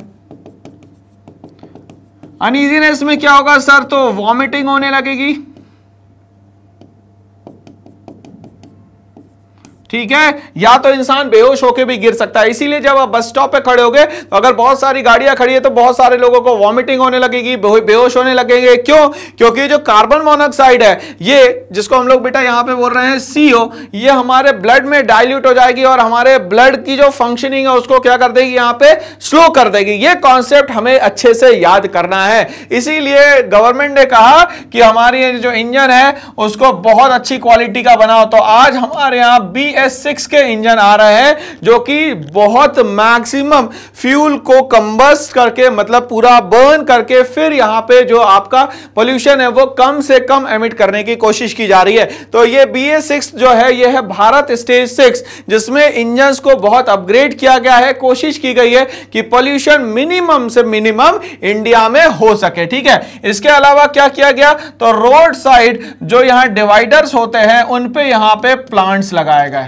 अनइजीनेस में क्या होगा सर, तो वॉमिटिंग होने लगेगी। ठीक है, या तो इंसान बेहोश होकर भी गिर सकता है। इसीलिए जब आप बस स्टॉप पे खड़े होगे तो अगर बहुत सारी गाड़ियां खड़ी है तो बहुत सारे लोगों को वॉमिटिंग होने लगेगी, बेहोश होने लगेंगे। क्यों? क्योंकि जो कार्बन मोनोऑक्साइड है, ये जिसको हम लोग बेटा यहां पे बोल रहे हैं CO, ये हमारे ब्लड में डाइल्यूट हो जाएगी और हमारे ब्लड की जो फंक्शनिंग है उसको क्या कर देगी, यहां पे स्लो कर देगी। ये कॉन्सेप्ट हमें अच्छे से याद करना है। इसीलिए गवर्नमेंट ने कहा कि हमारी जो इंजन है उसको बहुत अच्छी क्वालिटी का बनाओ। तो आज हमारे यहां BS6 के इंजन आ रहे हैं जो कि बहुत मैक्सिमम फ्यूल को कंबस्ट करके, मतलब पूरा बर्न करके, फिर यहां पे जो आपका पोल्यूशन है वो कम से कम एमिट करने की कोशिश की जा रही है। तो ये BS6 जो है ये है भारत स्टेज 6, जिसमें इंजन्स को बहुत अपग्रेड किया गया है। कोशिश की गई है कि पोल्यूशन मिनिमम से मिनिमम इंडिया में हो सके। ठीक है, इसके अलावा क्या किया गया, तो रोड साइड जो यहां डिवाइडर्स होते हैं उन पे यहां पे प्लांट्स लगाए गए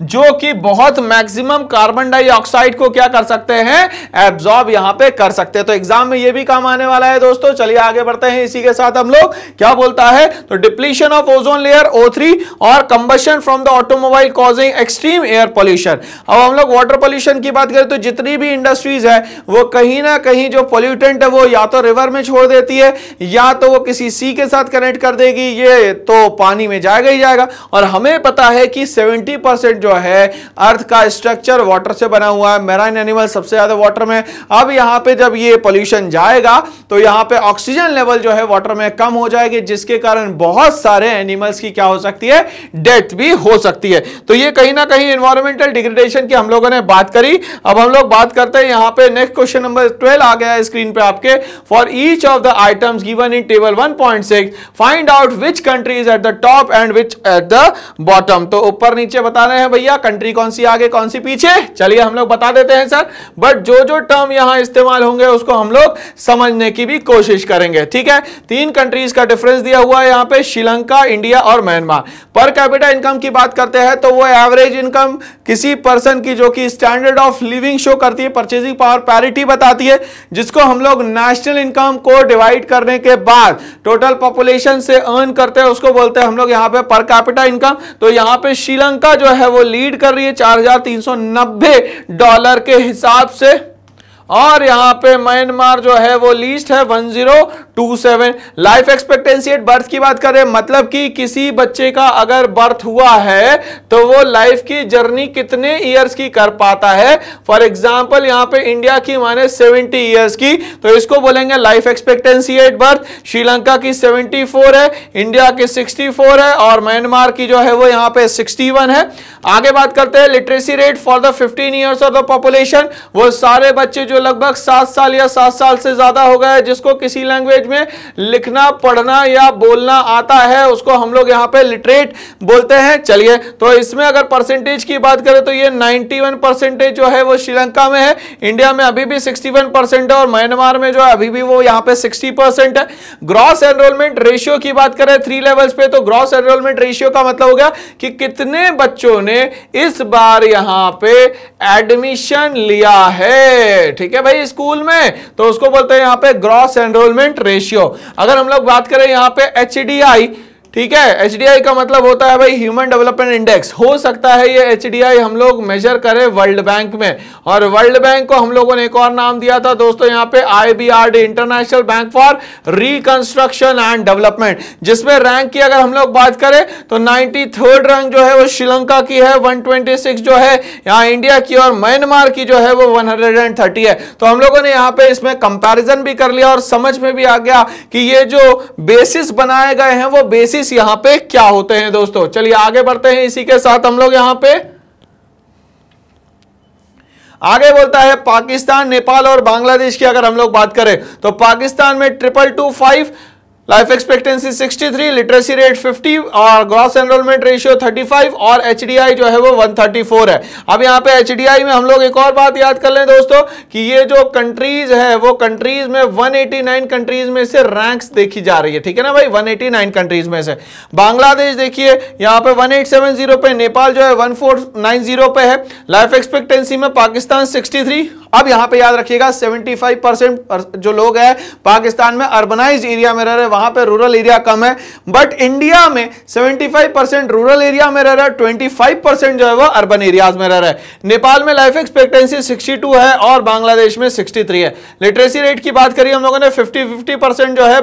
जो कि बहुत मैक्सिमम कार्बन डाइऑक्साइड को क्या कर सकते हैं, एब्जॉर्ब यहां पे कर सकते हैं। तो एग्जाम में ये भी काम आने वाला है दोस्तों। चलिए आगे बढ़ते हैं। इसी के साथ हम लोग क्या बोलता है, तो depletion of ozone layer O3 और combustion from the automobile causing extreme air pollution. अब हम लोग वाटर पोल्यूशन की बात करें तो जितनी भी इंडस्ट्रीज है वो कहीं ना कहीं जो पोल्यूटेंट है वो या तो रिवर में छोड़ देती है या तो वो किसी सी के साथ कनेक्ट कर देगी, ये तो पानी में जाएगा ही जाएगा। और हमें पता है कि 70% जो है अर्थ का स्ट्रक्चर वाटर से बना हुआ है, मैराइन एनिमल सबसे ज्यादा वाटर में। अब यहां पे जब ये पोल्यूशन जाएगा तो यहां पे ऑक्सीजन लेवल जो है वाटर में कम हो जाएगी, जिसके कारण बहुत सारे एनिमल्स की क्या हो सकती है, डेथ भी हो सकती है। तो ये कहीं ना कहीं एनवायरमेंटल डिग्रेडेशन की हम लोगों ने बात करी। अब हम लोग बात करते हैं यहां पे नेक्स्ट क्वेश्चन नंबर 12 आ गया है स्क्रीन पे आपके। For each of the items given in table 1.6 find out which country is at the top and which at the bottom. तो ऊपर नीचे बता रहे हैं भैया, कंट्री कौन सी आगे कौन सी पीछे, चलिए हम लोग बता देते हैं सर, बट जो जो टर्म यहां इस्तेमाल होंगे उसको हम लोग समझने की भी कोशिश करेंगे। ठीक है, 3 कंट्रीज का डिफरेंस दिया हुआ है यहां पे, श्रीलंका, इंडिया और म्यांमार। पर कैपिटा इनकम की बात करते हैं तो वो एवरेज इनकम किसी पर्सन की जो कि स्टैंडर्ड ऑफ लिविंग शो करती है, परचेजिंग पावर पैरिटी बताती है, जिसको हम लोग नेशनल इनकम को डिवाइड करने के बाद टोटल पॉपुलेशन से अर्न करते हैं, उसको बोलते हैं हम लोग यहां पे पर कैपिटा इनकम। तो यहां पे श्रीलंका जो है वो लीड कर रही है $4,390 के हिसाब से, और यहां पे म्यांमार जो है वो लीस्ट है 1027। लाइफ एक्सपेक्टेंसी एट बर्थ की बात करें, मतलब कि किसी बच्चे का अगर बर्थ हुआ है तो वो लाइफ की जर्नी कितने इयर्स की कर पाता है। फॉर एग्जांपल यहां पे इंडिया की माने 70 इयर्स की, तो इसको बोलेंगे life expectancy at birth. Sri Lanka की 74 है, इंडिया की 64 है, और म्यांमार की जो है वो यहां पे 61 है। आगे बात करते हैं literacy rate for the 15 years of the population. वो सारे बच्चे जो लगभग 7 साल या 7 साल से ज्यादा हो गए, जिसको किसी लैंग्वेज में लिखना पढ़ना या बोलना आता है, उसको हम लोग यहाँ पे लिटरेट बोलते हैं। चलिए, तो इसमें अगर परसेंटेज की बात करें तो ये 91% जो है वो श्रीलंका में है, इंडिया में अभी भी 61% है, और म्यांमार में जो है अभी भी वो यहाँ पे 60% है। ग्रॉस एनरोलमेंट रेशियो की बात करें 3 लेवल्स पे, तो ग्रॉस एनरोलमेंट रेशियो का मतलब हो गया कि कितने बच्चों ने इस बार यहाँ पे एडमिशन लिया है। ठीक है भाई, स्कूल में, तो उसको बोलते हैं यहां पे ग्रॉस एनरोलमेंट रेशियो। अगर हम लोग बात करें यहां पे HDI, ठीक है, HDI का मतलब होता है भाई ह्यूमन डेवलपमेंट इंडेक्स। हो सकता है ये HDI हम लोग मेजर करें वर्ल्ड बैंक में, और वर्ल्ड बैंक को हम लोगों ने एक और नाम दिया था दोस्तों यहाँ पे IBRD, International Bank for Reconstruction and development, जिसमें रैंक की अगर हम लोग बात करें तो 93rd रैंक जो है वो श्रीलंका की है, 126 जो है यहाँ इंडिया की, और म्यांमार की जो है वो 130 है। तो हम लोगों ने यहाँ पे इसमें कंपैरिजन भी कर लिया और समझ में भी आ गया कि ये जो बेसिस बनाए गए हैं वो बेसिस यहां पे क्या होते हैं दोस्तों। चलिए आगे बढ़ते हैं, इसी के साथ हम लोग यहां पे आगे बोलता है पाकिस्तान, नेपाल और बांग्लादेश की अगर हम लोग बात करें तो पाकिस्तान में 225, लाइफ एक्सपेक्टेंसी 63, लिटरेसी रेट 50 और ग्रॉस एनरोलमेंट रेशियो 35, और HDI जो है वो 134 है। अब यहाँ पे HDI में हम लोग एक और बात याद कर लें दोस्तों कि ये जो कंट्रीज है वो कंट्रीज में 189 कंट्रीज में से रैंक्स देखी जा रही है। ठीक है ना भाई, 189 कंट्रीज में से बांग्लादेश देखिए यहाँ पे 1870 पे, नेपाल जो है 1490 पे है। लाइफ एक्सपेक्टेंसी में पाकिस्तान 63। अब यहां पे याद रखिएगा 75% जो लोग हैं पाकिस्तान में अर्बनाइज्ड एरिया में रह रहे, वहां पे रूरल एरिया कम है, बट इंडिया में 75% रूरल एरिया में रह रहा है, 25% जो है वो अर्बन एरियाज में रह रहा है। नेपाल में लाइफ एक्सपेक्टेंसी 62 है और बांग्लादेश में 63 है। लिटरेसी रेट की बात करिए हम लोगों ने 50% जो है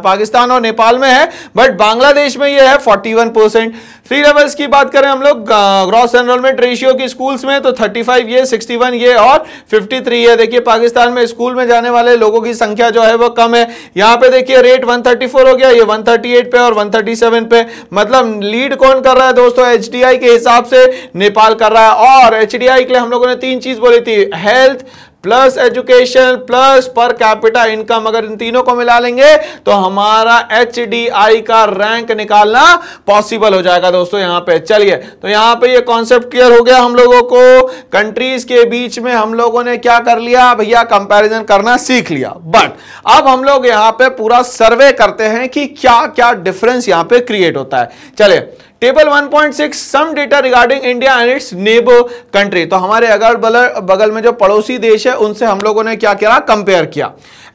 पाकिस्तान और नेपाल में है, बट बांग्लादेश में ये है 41%। 3 लेवल्स की बात करें हम लोग ग्रॉस एनरोलमेंट रेशियो की स्कूल्स में तो 35 ये, 61 ये और 53 है। देखिए पाकिस्तान में स्कूल में जाने वाले लोगों की संख्या जो है वो कम है। यहाँ पे देखिए रेट 134 हो गया, ये 138 पे और 137 पे, मतलब लीड कौन कर रहा है दोस्तों, HDI के हिसाब से नेपाल कर रहा है। और HDI के लिए हम लोगों ने 3 चीज बोली थी, हेल्थ प्लस एजुकेशन प्लस पर कैपिटा इनकम, अगर इन तीनों को मिला लेंगे तो हमारा HDI का रैंक निकालना पॉसिबल हो जाएगा दोस्तों यहाँ पे। चलिए तो यहाँ पे ये कॉन्सेप्ट क्लियर हो गया हम लोगों को। कंट्रीज के बीच में हम लोगों ने क्या कर लिया भैया, कंपैरिजन करना सीख लिया। बट अब हम लोग यहाँ पे पूरा सर्वे करते हैं कि क्या क्या डिफरेंस यहाँ पे क्रिएट होता है। चलिए table 1.6 some data regarding India and its neighbour country, तो हमारे अगल बगल में जो पड़ोसी देश है उनसे हम लोगों ने क्या किया, कंपेयर किया।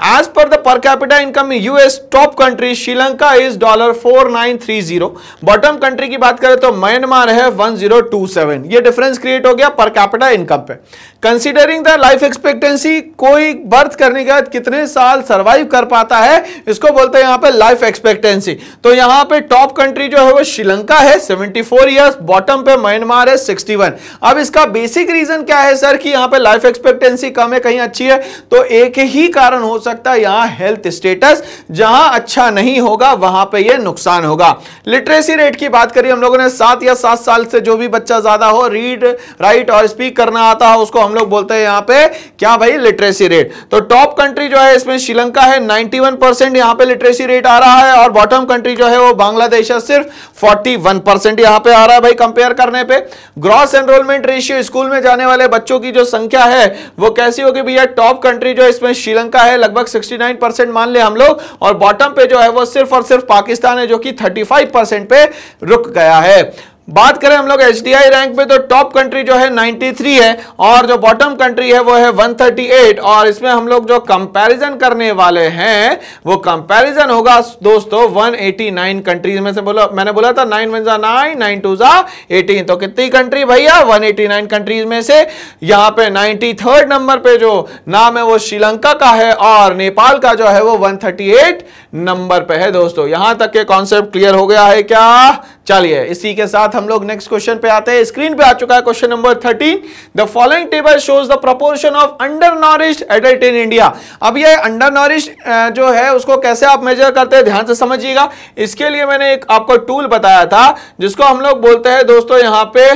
As per the per capita income US top country Sri Lanka is $4930। Bottom country की बात करें तो म्यांमार है 1027। ये डिफरेंस क्रिएट हो गया पर कैपिटा इनकम पे। कंसीडरिंग द लाइफ एक्सपेक्टेंसी, कोई बर्थ करने के बाद कितने साल सर्वाइव कर पाता है, इसको बोलते हैं यहाँ पे लाइफ एक्सपेक्टेंसी। तो यहाँ पे टॉप कंट्री जो है वो श्रीलंका है 74 ईयर्स, बॉटम पे म्यांमार है 61। अब इसका बेसिक रीजन क्या है सर कि यहां पे लाइफ एक्सपेक्टेंसी कम है, कहीं अच्छी है? तो एक ही कारण हो सकता है, यहां हेल्थ स्टेटस जहां अच्छा नहीं होगा वहां पे ये नुकसान होगा। लिटरेसी रेट की बात करिए हम लोगों ने, 7 या 7 साल से जो भी बच्चा ज्यादा हो, रीड राइट और स्पीक करना आता हो, उसको हम लोग बोलते हैं यहां पे क्या भाई, लिटरेसी रेट। तो टॉप कंट्री जो है इसमें श्रीलंका है, 91% यहां पे लिटरेसी रेट आ रहा है, और बॉटम कंट्री जो है वो बांग्लादेश है, सिर्फ 41% यहां पे आ रहा है भाई कंपेयर करने पे। ग्रॉस एनरोलमेंट रेशियो, स्कूल में जाने वाले बच्चों की जो संख्या है वो कैसी होगी भैया? टॉप कंट्री जो इसमें श्रीलंका है, लगभग 69% मान ले हम लोग, और बॉटम पे जो है वो सिर्फ और सिर्फ पाकिस्तान है जो कि 35% पे रुक गया है। बात करें हम लोग एचडीआई रैंक पे, तो टॉप कंट्री जो है 93 है, और जो बॉटम कंट्री है वो है 138, और इसमें हम लोग जो कंपैरिजन करने वाले हैं वो कंपैरिजन होगा दोस्तों 189 कंट्रीज में से। मैंने बोला था 9 1 9 9 2 18, तो कितनी कंट्री भैया? 189 कंट्रीज में से यहां पे 93rd नंबर पे जो नाम है वो श्रीलंका का है, और नेपाल का जो है वो 138 नंबर पे है। दोस्तों यहां तक के कॉन्सेप्ट क्लियर हो गया है क्या? चलिए इसी के साथ हम लोग नेक्स्ट क्वेश्चन पे आते हैं। स्क्रीन पे आ चुका है question number 13। The following table shows the proportion of undernourished adult in India. अब ये अंडर नॉरिश्ड जो है उसको कैसे आप मेजर करते हैं, ध्यान से समझिएगा। इसके लिए मैंने एक आपको टूल बताया था जिसको हम लोग बोलते हैं दोस्तों यहां पे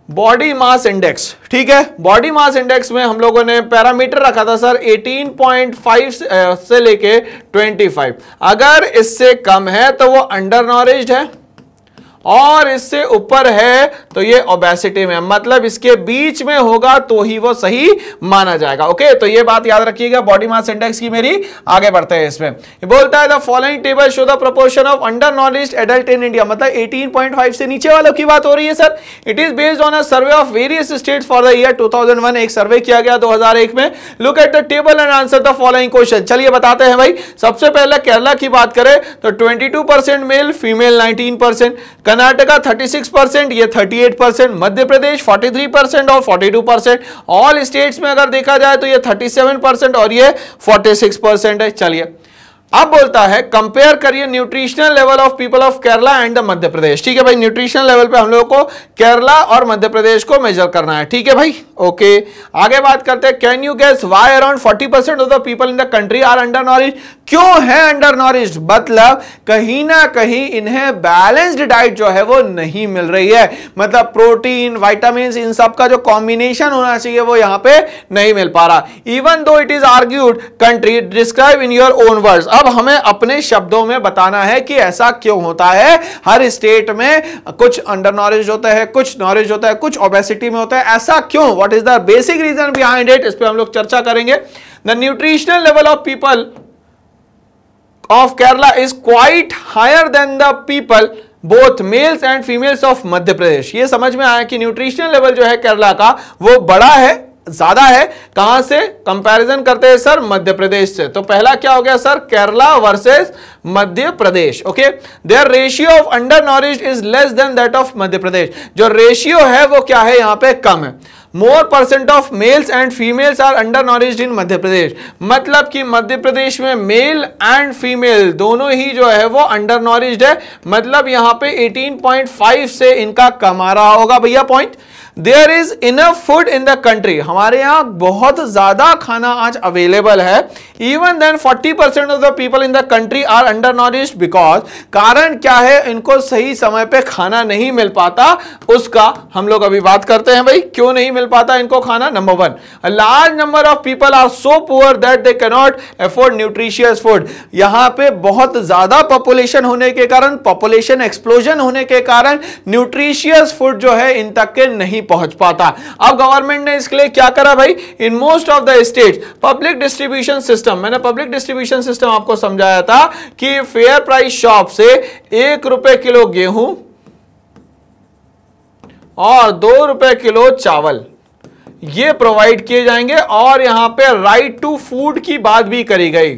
बॉडी मास इंडेक्स। ठीक है, बॉडी मास इंडेक्स में हम लोगों ने पैरामीटर रखा था सर 18.5 से लेके 25। अगर इससे कम है तो वो अंडर नॉरिश्ड है, और इससे ऊपर है तो ये ओबेसिटी में, मतलब इसके बीच में होगा तो ही वो सही माना जाएगा। ओके, तो ये बात याद रखिएगा बॉडी मास इंडेक्स की मेरी। आगे बढ़ते हैं इसमें। ये बोलता है the following table show the proportion of undernourished adult in India, मतलब 18.5 से नीचे वालों की बात हो रही है sir. It is based on a survey of various states for the year 2001। एक सर्वे किया गया 2001 में। Look at the table and answer the following question. चलिए बताते हैं भाई। सबसे पहले केरला की बात करें तो 22% मेल, फीमेल 19%, कर्नाटका 36%, ये 38%, मध्य प्रदेश 43% और 42%। ऑल स्टेट्स में अगर देखा जाए तो ये 37% और ये 46% है। चलिए अब बोलता है कंपेयर करिए nutritional level of people of Kerala and the Madhya Pradesh. ठीक है भाई, न्यूट्रिशनल लेवल पे हम लोगों को केरला और मध्य प्रदेश को मेजर करना है। ठीक है भाई, ओके। आगे बात करते हैं। Can you guess why around 40% of the people in the country are undernourished? क्यों है अंडर नॉरिश्ड? मतलब कहीं ना कहीं इन्हें बैलेंस्ड डाइट जो है वो नहीं मिल रही है, मतलब प्रोटीन, विटामिन, इन सब का जो कॉम्बिनेशन होना चाहिए वो यहां पे नहीं मिल पा रहा। Even though it is argued country, describe in your own words. अब हमें अपने शब्दों में बताना है कि ऐसा क्यों होता है। हर स्टेट में कुछ अंडर नॉरिश्ड होता है, कुछ नॉरिश्ड होता है, कुछ ओबेसिटी में होता है, ऐसा क्यों? What is the basic reason behind it? इस पे हम लोग चर्चा करेंगे। The nutritional level of people of Kerala is quite higher than the people both males and females of Madhya Pradesh. ये समझ में आया कि न्यूट्रिशनल लेवल जो है केरला का वो बड़ा है, ज्यादा है। कहां से कंपैरिजन करते हैं सर? मध्य प्रदेश से। तो पहला क्या हो गया sir? Kerala versus Madhya Pradesh. Okay, their ratio of undernourished is less than that of Madhya Pradesh. जो रेशियो है वो क्या है? यहां पे कम है। More percent of males and females are undernourished in Madhya Pradesh, मतलब कि मध्य प्रदेश में मेल एंड फीमेल दोनों ही जो है वो अंडर नॉरिश्ड है, मतलब यहां पे 18.5 से इनका कम आ रहा होगा भैया point. There is enough food in the country, हमारे यहां बहुत ज्यादा खाना आज अवेलेबल है। Even then 40% of the people in the country are undernourished because, कारण क्या है? इनको सही समय पे खाना नहीं मिल पाता, उसका हम लोग अभी बात करते हैं भाई। क्यों नहीं मिल पाता इनको खाना? Number 1, a large number of people are so poor that they cannot afford nutritious food। यहां पे बहुत ज्यादा पॉपुलेशन होने के कारण, पॉपुलेशन एक्सप्लोजन होने के कारण न्यूट्रिशियस फूड जो है इन तक के नहीं पहुंच पाता। अब गवर्नमेंट ने इसके लिए क्या करा भाई? In most of the state public distribution system, मैंने पब्लिक डिस्ट्रीब्यूशन सिस्टम आपको समझाया था कि फेयर प्राइस शॉप से 1 रुपए किलो गेहूं और 2 रुपए किलो चावल ये प्रोवाइड किए जाएंगे, और यहां पे राइट टू फूड की बात भी करी गई।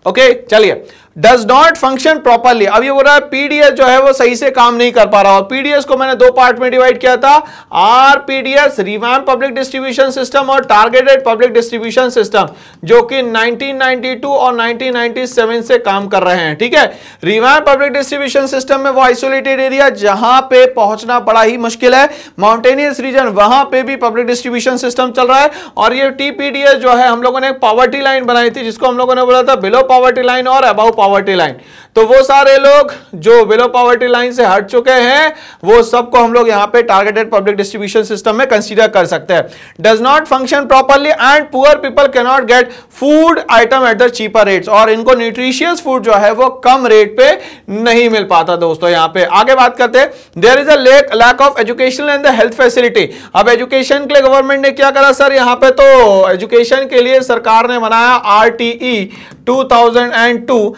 ओके, चलिए। Does not function properly. अब ये बोल रहा है पीडीएस जो है वो सही से काम नहीं कर पा रहा। और पीडीएस को मैंने दो पार्ट में डिवाइड किया था, आरपीडीएस रिवैम्प पब्लिक डिस्ट्रीब्यूशन सिस्टम और टारगेटेड पब्लिक डिस्ट्रीब्यूशन सिस्टम, जो कि 1992 और 1997 से काम कर रहे हैं। ठीक है, रिवैम्प पब्लिक डिस्ट्रीब्यूशन सिस्टम में वो आइसोलेटेड एरिया जहां पे पहुंचना बड़ा ही मुश्किल है, माउंटेनियस रीजन, वहां पे भी पब्लिक डिस्ट्रीब्यूशन सिस्टम चल रहा है। और ये टीपीडीएस जो है हम लोगों ने पॉवर्टी लाइन बनाई थी, जिसको हम लोगों ने बोला था बिलो पॉवर्टी लाइन और अबव पॉवर्टी लाइन। तो वो सारे लोग जो बिलो पॉवर्टी लाइन से हट चुके हैं वो सबको हम लोग यहां पे टारगेटेड पब्लिक डिस्ट्रीब्यूशन सिस्टम में कंसीडर कर सकते हैं। Does not function properly and poor people can not get food item at the cheaper rates. और इनको न्यूट्रिशियस फूड जो है वो कम रेट पे नहीं मिल पाता। दोस्तों यहां पे आगे बात करते हैं, there is a lack of education and the health facility. अब एजुकेशन के लिए गवर्नमेंट ने क्या करा सर, यहां पे तो एजुकेशन के लिए सरकार ने बनाया आरटीई 2002,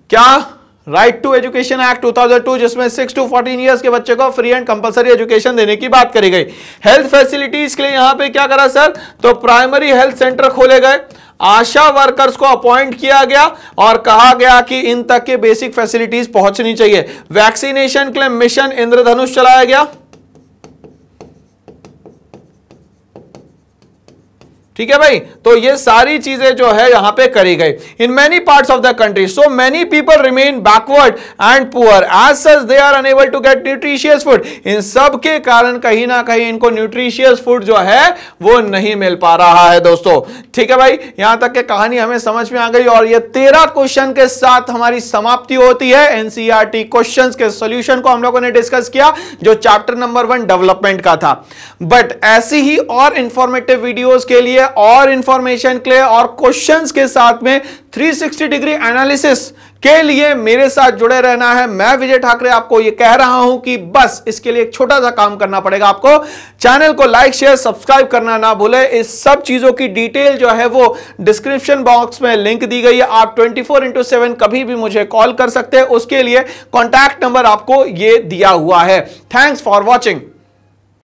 क्या राइट टू एजुकेशन एक्ट 2002, जिसमें 6 to 14 ईयर्स के बच्चे को फ्री एंड कंपलसरी एजुकेशन देने की बात करी गई। हेल्थ फैसिलिटीज के लिए यहां पे क्या करा सर, तो प्राइमरी हेल्थ सेंटर खोले गए, आशा वर्कर्स को अपॉइंट किया गया और कहा गया कि इन तक के बेसिक फैसिलिटीज पहुंचनी चाहिए। वैक्सीनेशन के लिए मिशन इंद्रधनुष चलाया गया। ठीक है भाई, तो ये सारी चीजें जो है यहां पे करी गई। In many parts of the country so many people remain backward and poor as such they are unable to get nutritious food. इन सब के कारण कहीं ना कहीं इनको न्यूट्रिशियस फूड जो है वो नहीं मिल पा रहा है दोस्तों। ठीक है भाई, यहां तक के कहानी हमें समझ में आ गई और ये 13 क्वेश्चन के साथ हमारी समाप्ति होती है। एनसीईआरटी क्वेश्चंस के सॉल्यूशन को हम लोगों ने डिस्कस किया, जो चैप्टर नंबर 1 डेवलपमेंट का था। बट ऐसी ही और इंफॉर्मेटिव वीडियोस के लिए और इंफॉर्मेशन के लिए और क्वेश्चंस के साथ में 360 डिग्री एनालिसिस के लिए मेरे साथ जुड़े रहना है। मैं विजय ठाकरे आपको ये कह रहा हूं कि बस इसके लिए एक छोटा सा काम करना पड़ेगा आपको, चैनल को लाइक शेयर सब्सक्राइब करना ना भूले। इस सब चीजों की डिटेल जो है वो डिस्क्रिप्शन बॉक्स में लिंक दी गई है। आप 24/7 कभी भी मुझे कॉल कर सकते हैं, उसके लिए कॉन्टैक्ट नंबर आपको ये दिया हुआ है। Thanks for watching.